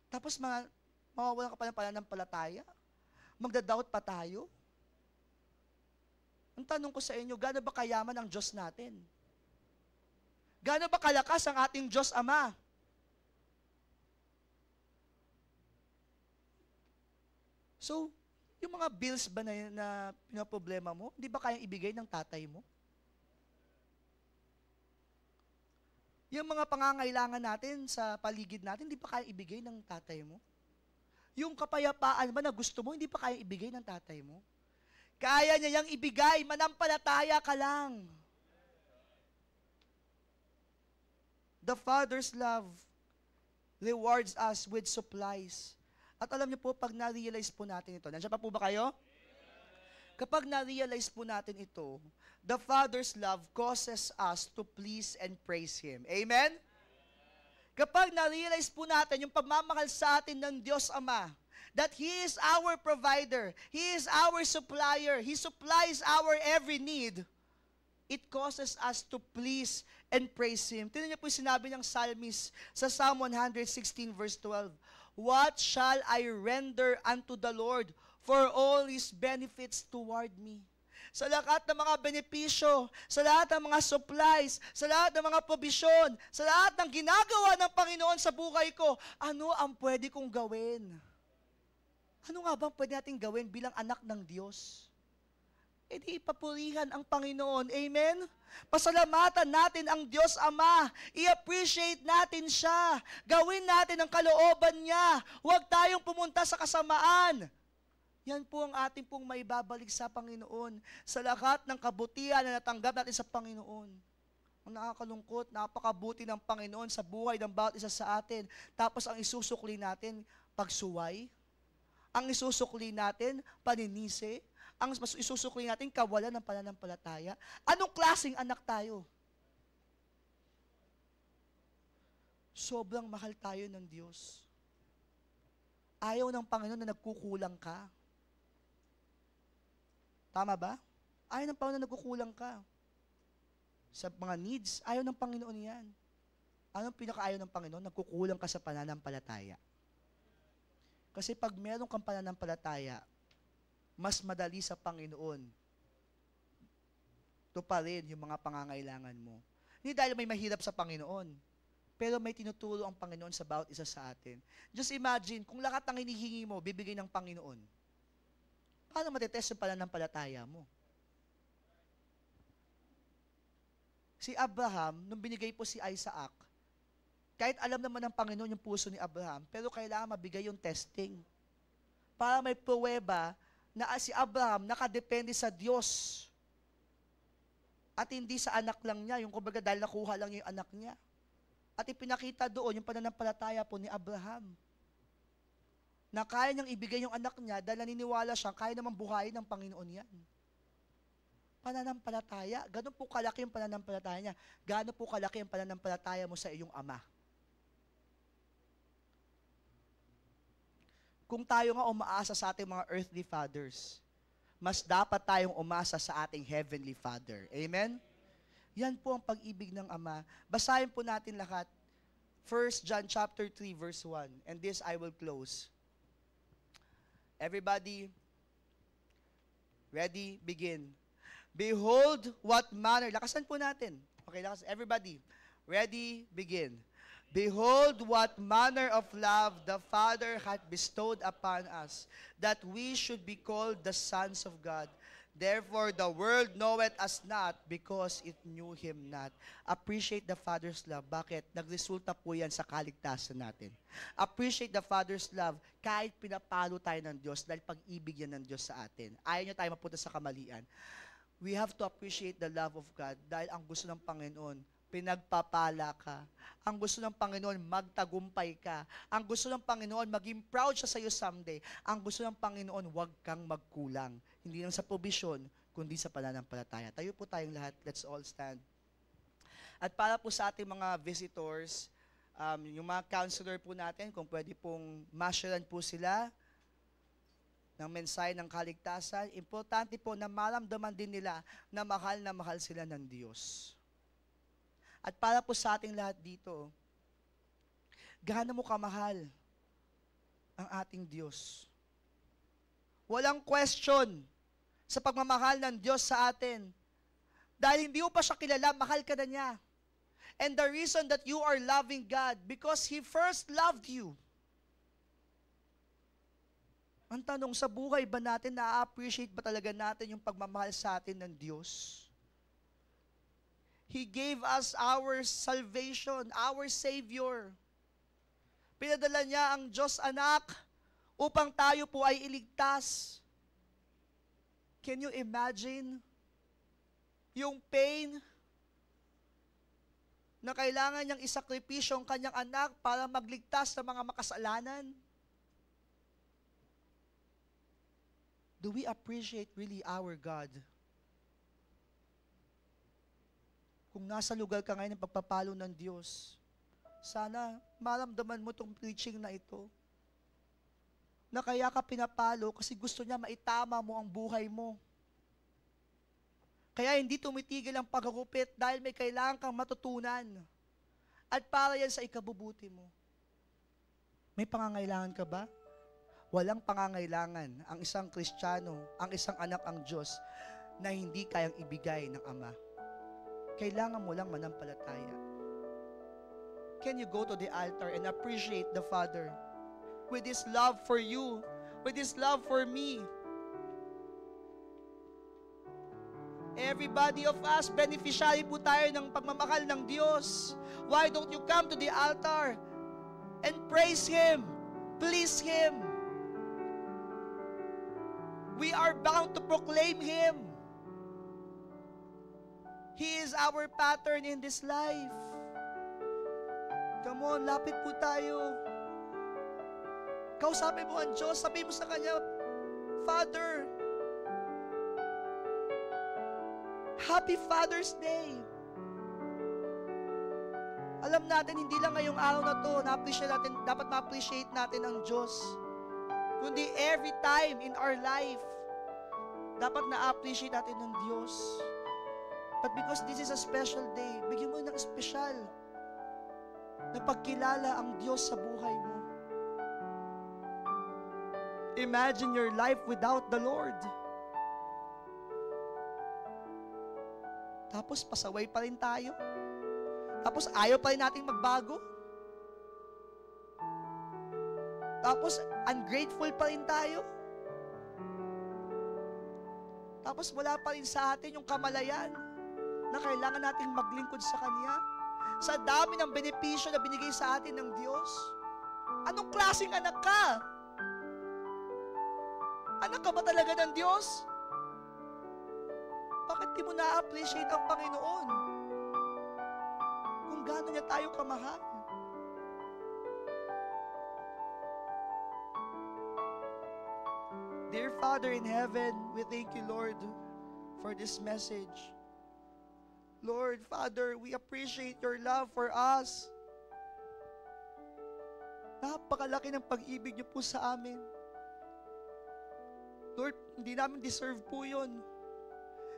Tapos mawawalan ka pa ng pananampalataya? Magda-doubt pa tayo? Ang tanong ko sa inyo, gaano ba kayaman ang Diyos natin? Gaano ba kalakas ang ating Diyos Ama? So, yung mga bills ba na pinaproblema mo, hindi ba kayang ibigay ng tatay mo? Yung mga pangangailangan natin sa paligid natin, hindi pa kayang ibigay ng tatay mo? Yung kapayapaan ba na gusto mo, hindi pa kayang ibigay ng tatay mo? Kaya niya yang ibigay, manampalataya ka lang. The Father's love rewards us with supplies. At alam niyo po, pag na-realize po natin ito, nandiyan pa po ba kayo? Kapag na-realize po natin ito, the Father's love causes us to please and praise Him. Amen? Kapag na-realize po natin yung pagmamahal sa atin ng Diyos Ama, that He is our provider, He is our supplier, He supplies our every need, it causes us to please and praise Him. Tingnan niyo po yung sinabi ng psalmist sa Psalm 116 verse 12, "What shall I render unto the Lord for all His benefits toward me?" Sa lahat ng mga benepisyo, sa lahat ng mga supplies, sa lahat ng mga probisyon, sa lahat ng ginagawa ng Panginoon sa buhay ko, ano ang pwede kong gawin? Ano nga bang pwede natin gawin bilang anak ng Diyos? E di ipapurihan ang Panginoon. Amen? Pasalamatan natin ang Diyos Ama. I-appreciate natin siya. Gawin natin ang kalooban niya. Huwag tayong pumunta sa kasamaan. Yan po ang ating pong maibabalik sa Panginoon. Sa lahat ng kabutihan na natanggap natin sa Panginoon. Ang nakakalungkot, napakabuti ng Panginoon sa buhay ng bawat isa sa atin. Tapos ang isusukli natin, pagsuway. Ang isusukli natin, paninisi. Ang isusukli natin, kawalan ng pananampalataya. Anong klaseng anak tayo? Sobrang mahal tayo ng Diyos. Ayaw ng Panginoon na nagkukulang ka. Tama ba? Ayaw ng Panginoon na nagkukulang ka. Sa mga needs, ayaw ng Panginoon yan. Anong pinakaayaw ng Panginoon? Nagkukulang ka sa pananampalataya. Kasi pag meron kang pananampalataya, mas madali sa Panginoon tuparin yung mga pangangailangan mo. Hindi dahil may mahirap sa Panginoon, pero may tinuturo ang Panginoon sa bawat isa sa atin. Just imagine, kung lahat ng hinihingi mo, bibigay ng Panginoon, paano matetest yung pananampalataya mo? Si Abraham, nung binigay po si Isaac, kahit alam naman ng Panginoon yung puso ni Abraham, pero kailangan mabigay yung testing. Para may pruweba na si Abraham nakadepende sa Diyos. At hindi sa anak lang niya, yung kumbaga dahil nakuha lang niya yung anak niya. At ipinakita doon yung pananampalataya po ni Abraham. Na kaya niyang ibigay yung anak niya dahil naniniwala siya, kaya namang buhayin ng Panginoon yan. Pananampalataya, gano'n po kalaki yung pananampalataya niya. Gano'n po kalaki yung pananampalataya mo sa iyong ama. Kung tayo nga umaasa sa ating mga earthly fathers, mas dapat tayong umasa sa ating heavenly Father. Amen? Yan po ang pag-ibig ng Ama. Basahin po natin lahat. 1 John chapter 3 verse 1. And this I will close. Everybody, ready, begin. Behold what manner, lakasan po natin. Okay, lakasan. Everybody, ready, begin. Behold what manner of love the Father hath bestowed upon us, that we should be called the sons of God. Therefore, the world knoweth us not because it knew Him not. Appreciate the Father's love. Bakit? Nagresulta po yan sa kaligtasan natin. Appreciate the Father's love kahit pinapalo tayo ng Diyos dahil pag-ibig yan ng Diyos sa atin. Ayaw niya tayo mapunta sa kamalian. We have to appreciate the love of God dahil ang gusto ng Panginoon, pinagpapala ka. Ang gusto ng Panginoon, magtagumpay ka. Ang gusto ng Panginoon, maging proud siya sa iyo someday. Ang gusto ng Panginoon, huwag kang magkulang. Hindi lang sa provision, kundi sa pananampalataya. Tayo po tayong lahat. Let's all stand. At para po sa ating mga visitors, yung mga counselor po natin, kung pwede pong masyaran po sila ng mensahe ng kaligtasan, importante po na maramdaman din nila na mahal sila ng Diyos. At para po sa ating lahat dito, gaano mo kamahal ang ating Diyos? Walang question sa pagmamahal ng Diyos sa atin. Dahil hindi mo pa siya kilala, mahal ka na niya. And the reason that you are loving God, because He first loved you. Ang tanong, sa buhay ba natin, na-appreciate ba talaga natin yung pagmamahal sa atin ng Diyos? He gave us our salvation, our Savior. Pinadala niya ang Diyos anak upang tayo po ay iligtas. Can you imagine yung pain na kailangan niyang isakripisyo ang kanyang anak para magligtas sa mga makasalanan? Do we appreciate really our God? Kung nasa lugar ka ngayon ng pagpapalo ng Diyos, sana maramdaman mo itong preaching na ito. Na kaya ka pinapalo kasi gusto niya maitama mo ang buhay mo. Kaya hindi tumitigil ang paghagupit dahil may kailangan kang matutunan. At para yan sa ikabubuti mo. May pangangailangan ka ba? Walang pangangailangan ang isang Kristiyano, ang isang anak ang Diyos na hindi kayang ibigay ng Ama. Kailangan mo lang manampalataya. Can you go to the altar and appreciate the Father with His love for you, with His love for me? Everybody of us, beneficiary po tayo ng pagmamahal ng Diyos. Why don't you come to the altar and praise Him, please Him? We are bound to proclaim Him. He is our pattern in this life. Come on, lapit po tayo. Kausapin mo ang Diyos, sabihin mo sa Kanya, Father, Happy Father's Day. Alam natin, hindi lang ngayong araw na to, dapat ma-appreciate natin ang Diyos. Kundi every time in our life, dapat na-appreciate natin ng Diyos. But because this is a special day, bigyan mo ng espesyal na pagkilala ang Diyos sa buhay mo. Imagine your life without the Lord. Tapos pasaway pa rin tayo. Tapos ayaw pa rin nating magbago. Tapos ungrateful pa rin tayo. Tapos wala pa rin sa atin yung kamalayan na kailangan nating maglingkod sa Kanya. Sa dami ng benepisyo na binigay sa atin ng Diyos. Anong klaseng anak ka? Anak ka ba talaga ng Diyos? Bakit di mo na-appreciate ang Panginoon? Kung gaano niya tayo kamahal. Dear Father in heaven, we thank you, Lord, for this message. Lord, Father, we appreciate your love for us. Napakalaki ng pag-ibig niyo po sa amin. Lord, hindi namin deserve po yun.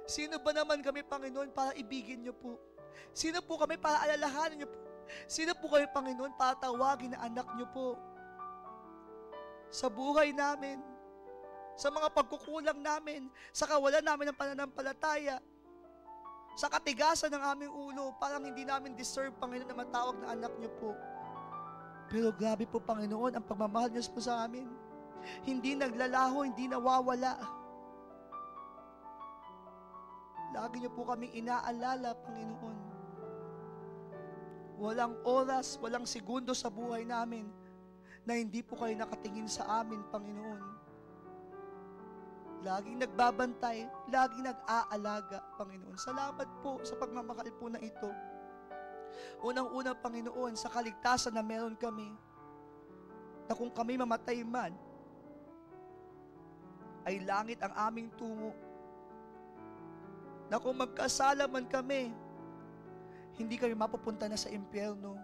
Sino ba naman kami, Panginoon, para ibigin niyo po? Sino po kami para alalahanin niyo po? Sino po kami, Panginoon, para tawagin na anak niyo po? Sa buhay namin, sa mga pagkukulang namin, sa kawalan namin ng pananampalataya, sa katigasan ng aming ulo, parang hindi namin deserve, Panginoon, na matawag na anak niyo po. Pero grabe po, Panginoon, ang pagmamahal niyo po sa amin. Hindi naglalaho, hindi nawawala. Lagi niyo po kaming inaalala, Panginoon. Walang oras, walang segundo sa buhay namin na hindi po kayo nakatingin sa amin, Panginoon. Laging nagbabantay, laging nag-aalaga, Panginoon. Salamat po sa pagmamahal po na ito. Unang-una, Panginoon, sa kaligtasan na meron kami, na kung kami mamatay man, ay langit ang aming tungo. Na kung magkasala man kami, hindi kami mapupunta na sa impyerno,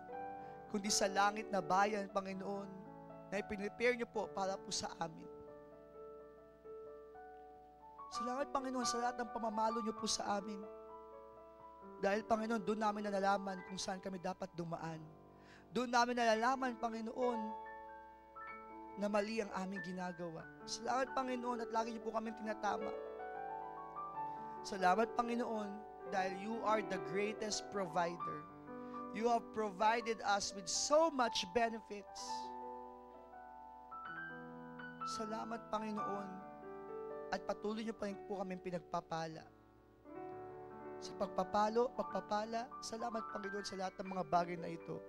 kundi sa langit na bayan, Panginoon, na ipinrepare niyo po para po sa amin. Salamat, Panginoon, sa lahat ng pamamalo niyo po sa amin. Dahil, Panginoon, doon namin nalalaman kung saan kami dapat dumaan. Doon namin nalalaman, Panginoon, na mali ang aming ginagawa. Salamat, Panginoon, at lagi niyo po kami tinatama. Salamat, Panginoon, dahil you are the greatest provider. You have provided us with so much benefits. Salamat, Panginoon, at patuloy niyo pa rin po kami pinagpapala. Sa pagpapala, salamat, Panginoon, sa lahat ng mga bagay na ito.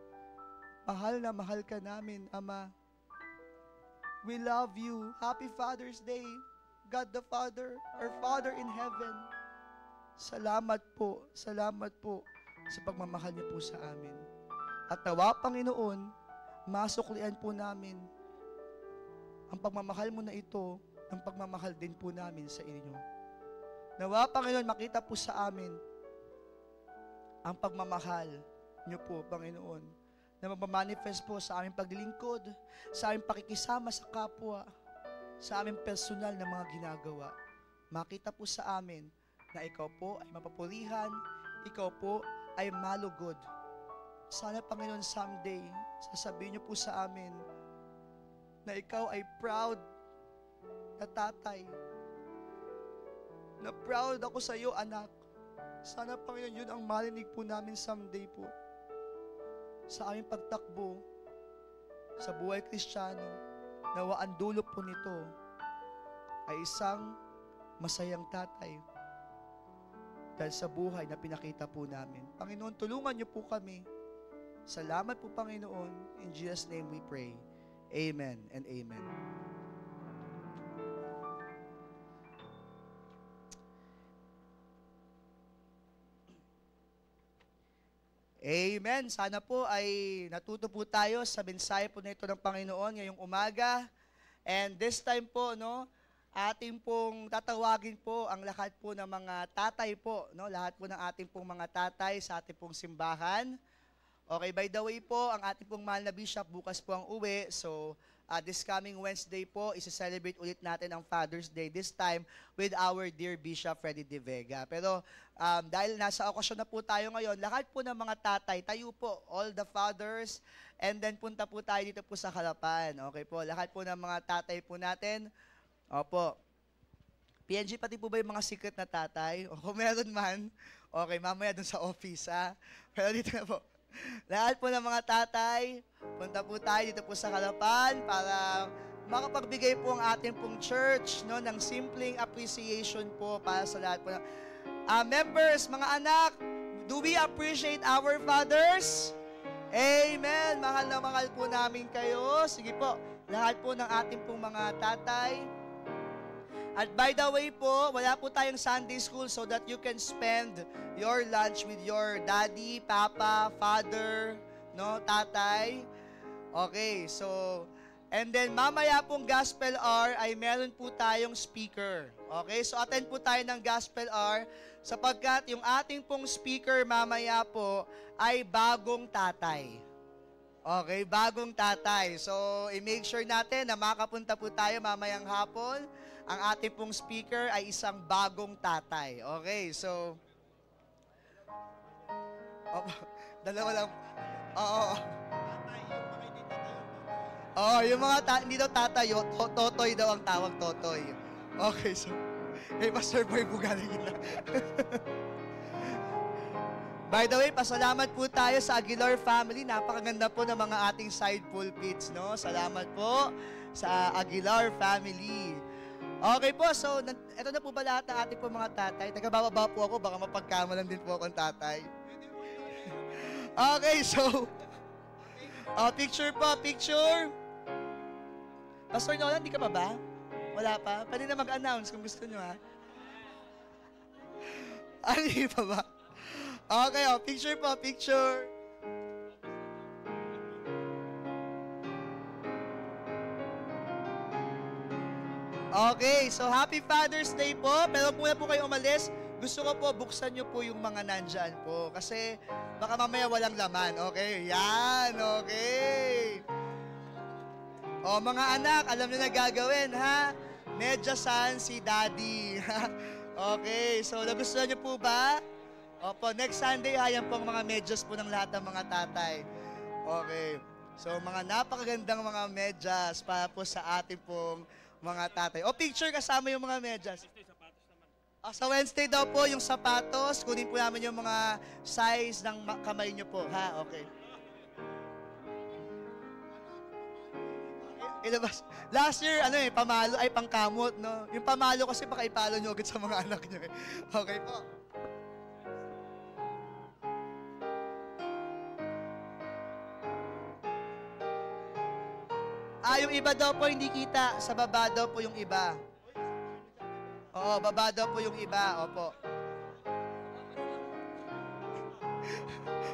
Mahal na mahal ka namin, Ama. We love you. Happy Father's Day, God the Father, our Father in heaven. Salamat po sa pagmamahal niyo po sa amin. At nawa, Panginoon, masuklian po namin ang pagmamahal mo na ito ng pagmamahal din po namin sa inyo. Nawa, Panginoon, makita po sa amin ang pagmamahal niyo po, Panginoon, na magmamanifest po sa aming paglilingkod, sa aming pakikisama sa kapwa, sa aming personal na mga ginagawa. Makita po sa amin na ikaw po ay mapapurihan, ikaw po ay malugod. Sana, Panginoon, someday, sasabihin niyo po sa amin na ikaw ay proud na tatay, na proud ako sa iyo, anak. Sana, Panginoon, yun ang marinig po namin someday po sa aming pagtakbo sa buhay Kristiyano. Nawa ang dulo po nito ay isang masayang tatay dahil sa buhay na pinakita po namin. Panginoon, tulungan niyo po kami. Salamat po, Panginoon. In Jesus' name we pray. Amen and amen. Amen. Sana po ay natuto po tayo sa mensahe po na ito ng Panginoon ngayong umaga. And this time po, ating pong tatawagin po ang lahat po ng mga tatay po, lahat po ng ating pong mga tatay sa ating pong simbahan. Okay, by the way po, ang ating pong mahal na bishop bukas po ang uwi. So, this coming Wednesday po, isa-celebrate ulit natin ang Father's Day, this time with our dear Bishop Freddy De Vega. Pero dahil nasa okasyon na po tayo ngayon, lahat po ng mga tatay, tayo po, all the fathers, and then punta po tayo dito po sa harapan. Okay po, lahat po ng mga tatay po natin. Opo. PNG, pati po ba yung mga secret na tatay? O kung meron man, okay, mamaya dun sa office, ha? Pero dito na po. Lahat po ng mga tatay, punta po tayo dito po sa harapan para makapagbigay po ang ating pong church ng simpleng appreciation po para sa lahat po. Members, mga anak, do we appreciate our fathers? Amen. Mahal na mahal po namin kayo. Sige po, lahat po ng ating pong mga tatay. At by the way po, wala po tayong Sunday school so that you can spend your lunch with your daddy, papa, father, tatay. Okay, so, and then mamaya pong gospel hour ay meron po tayong speaker. Okay, so attend po tayo ng gospel hour sapagkat yung ating pong speaker mamaya po ay bagong tatay. Okay, bagong tatay. So, i-make sure natin na makapunta po tayo mamayang hapon. Ang ating pong speaker ay isang bagong tatay. Okay, so... dalawa lang. Oo. Oo, yung mga hindi daw tatay, totoy daw ang tawag, totoy. Okay, so... Pastor Boy po galing yun. By the way, pasalamat po tayo sa Aguilar family. Napakaganda po ng mga ating side pulpits, Salamat po sa Aguilar family. Okay po, so ito na po ba lahat ng ating po mga tatay? Nagkabababa po ako, baka mapagkamalan din po akong tatay. Okay, so, picture po, picture. Pastor Nolan, di ka pa ba? Wala pa? Pwede na mag-announce kung gusto nyo, ha? Hindi pa ba? Okay, picture po, picture. Okay, so happy Father's Day po. Pero muna po kayo umalis, gusto ko po buksan nyo po yung mga nandyan po. Kasi baka mamaya walang laman. Okay, yan, okay. O mga anak, alam nyo na gagawin, ha? Medyasan si Daddy. Okay, so nagustuhan nyo po ba? Opo, next Sunday, yan po ang mga medyas po ng lahat ng mga tatay. Okay, so mga napakagandang mga medyas para po sa ating pong mga tatay. O picture kasama yung mga medyas. Sa Wednesday daw po yung sapatos, kunin po namin yung mga size ng kamay nyo po, ha? Okay. Ilabas. Last year, pamalo, pangkamot, no? Yung pamalo kasi baka ipalo nyo agad sa mga anak nyo. Okay po. Yung iba daw po hindi kita. Sa baba daw po yung iba. Oo, baba daw po yung iba. Opo.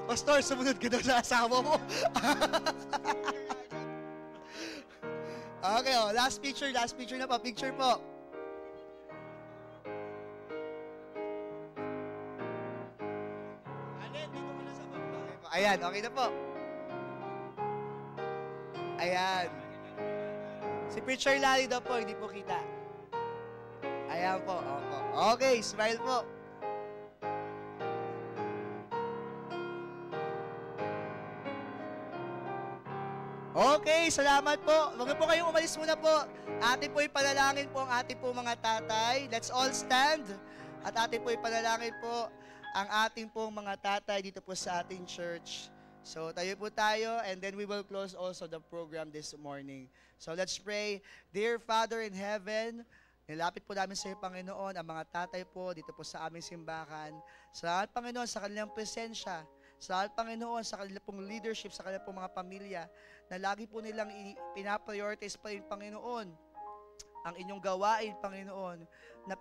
Pastor, sumunod ka daw sa asawa mo. Okay, last picture na po. Picture po. Ayan, okay na po. Ayan. Si Preacher Lally daw po, hindi po kita. Ayan po, opo. Okay, smile po. Okay, salamat po. Huwag po kayong umalis muna po. Atin po ipanalangin po ang ating po mga tatay. Let's all stand. At atin po ipanalangin po ang ating po mga tatay dito po sa ating church. So tayo po tayo and then we will close also the program this morning. So let's pray. Dear Father in heaven, nilapit po namin sa iyo, Panginoon, ang mga tatay po dito po sa aming simbahan. Salamat, Panginoon, sa kanilang presensya. Salamat, Panginoon, sa kanilang pong leadership, sa kanilang pong mga pamilya, na lagi po nilang pinaprioritize pa rin, Panginoon, ang inyong gawain, Panginoon, na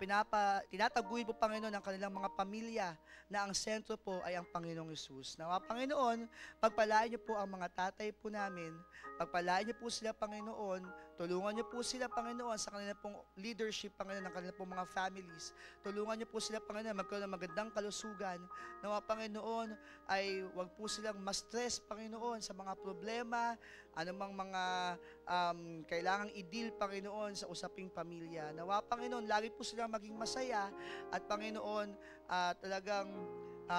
tinataguin po, Panginoon, ang kanilang mga pamilya, na ang sentro po ay ang Panginoong Hesus. Nawa, Panginoon, pagpalain niyo po ang mga tatay po namin, pagpalain niyo po sila, Panginoon, tulungan niyo po sila, Panginoon, sa kanilang pong leadership, Panginoon, ng kanilang pong mga families. Tulungan niyo po sila, Panginoon, magkaroon ng magandang kalusugan. Nawa, Panginoon, ay wag po silang ma-stress, Panginoon, sa mga problema, anumang mga kailangang i-deal, Panginoon, sa usaping pamilya. Nawa, Panginoon, lagi po silang maging masaya at, Panginoon, talagang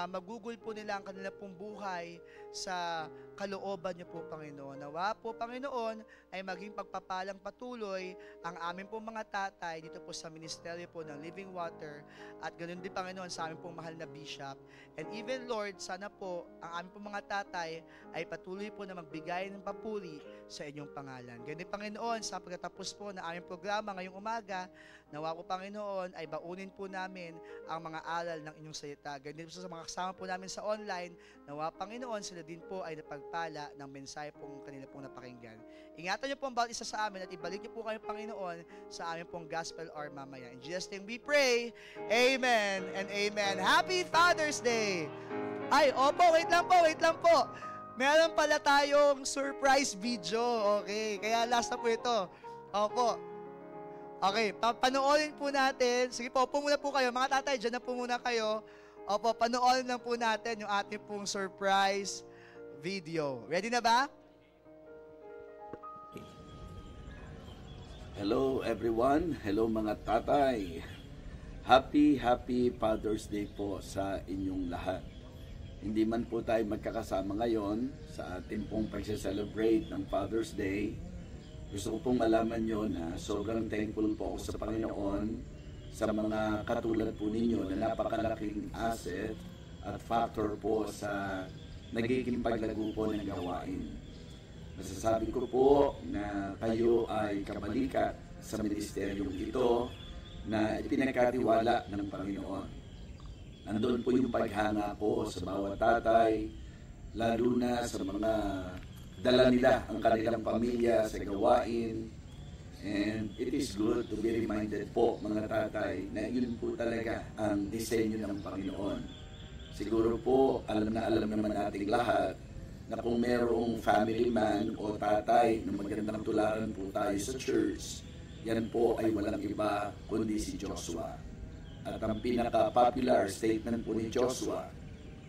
magugol po nila ang kanilang pong buhay sa kalooban niyo po, Panginoon. Nawa po, Panginoon, ay maging pagpapalang patuloy ang amin pong mga tatay dito po sa ministeryo po ng Living Water at ganoon din, Panginoon, sa amin pong mahal na bishop. And even, Lord, sana po ang amin pong mga tatay ay patuloy po na magbigay ng papuri sa inyong pangalan. Ganun, Panginoon, sa pagkatapos po na aming programa ngayong umaga, nawa po, Panginoon, ay baunin po namin ang mga aral ng inyong salita. Ganun po sa mga kasama po namin sa online, nawa, Panginoon, sila din po ay napagpala ng mensahe pong kanila pong napakinggan. Ingatan niyo po ang bawat isa sa amin at ibalik niyo po kami, Panginoon, sa aming pong gospel hour mamaya. In Jesus' name we pray. Amen and amen. Happy Father's Day! Ay, opo, wait lang po. Meron pala tayong surprise video. Okay, kaya last na po ito. Opo. Okay, panoorin po natin. Sige po, upo muna po kayo. Mga tatay, dyan na po muna kayo. Opo, panoorin lang po natin yung ating pong surprise video. Ready na ba? Hello everyone. Hello mga tatay. Happy Father's Day po sa inyong lahat. Hindi man po tayo magkakasama ngayon sa ating pong pag-celebrate ng Father's Day, gusto ko pong malaman nyo na sobrang thankful po ako sa Panginoon sa mga katulad po ninyo na napakalaking asset at factor po sa nagiging paglago po ng gawain. Masasabi ko po na kayo ay kabalikat sa ministeryong ito na ipinagkatiwala ng Panginoon. Nandun po yung paghanga ko sa bawat tatay, lalo na sa mga dala nila ang kanilang pamilya sa gawain. And it is good to be reminded po, mga tatay, na yun po talaga ang disenyo ng Panginoon. Siguro po, alam naman nating lahat na kung merong family man o tatay na magandang tularan po tayo sa church, yan po ay walang iba kundi si Joshua. At ang pinaka-popular statement po ni Joshua,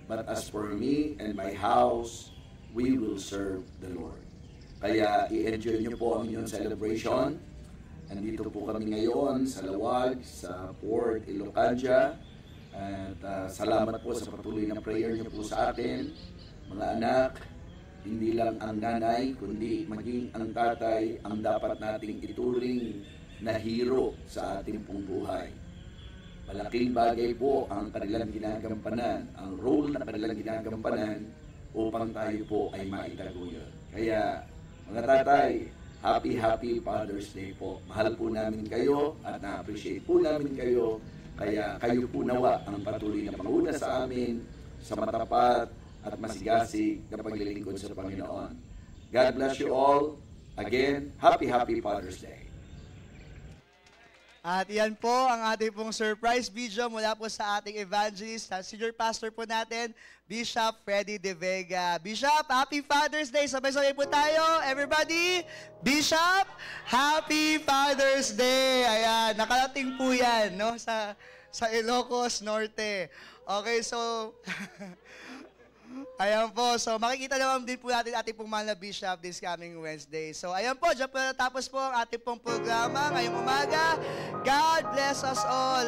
"But as for me and my house, we will serve the Lord." Kaya i-enjoy nyo po ang inyong celebration. Andito po kami ngayon sa Lawag, sa Port Ilocandia. At salamat po sa patuloy na prayer nyo po sa atin. Mga anak, hindi lang ang nanay, kundi maging ang tatay ang dapat nating ituring na hero sa ating pong buhay. Malaking bagay po ang kanilang ginagampanan, ang role na kanilang ginagampanan upang tayo po ay maitaguyod. Kaya, mga tatay, happy Father's Day po. Mahal po namin kayo at na-appreciate po namin kayo. Kaya kayo po nawa ang patuloy na panguna sa amin sa matapat at masigasig na paglilingkod sa Panginoon. God bless you all. Again, happy Father's Day. At yan po ang ating pong surprise video mula po sa ating evangelist, sa senior pastor po natin, Bishop Freddy De Vega. Bishop, happy Father's Day! Sabay-sabay po tayo, everybody! Bishop, happy Father's Day! Ayan, nakarating po yan, no? Sa Ilocos Norte. Okay, so... Ayan po. So, makikita naman din po natin ating pong mahal na Bishop this coming Wednesday. So, ayan po. Diyan po natapos po ang ating pong programa ngayong umaga. God bless us all.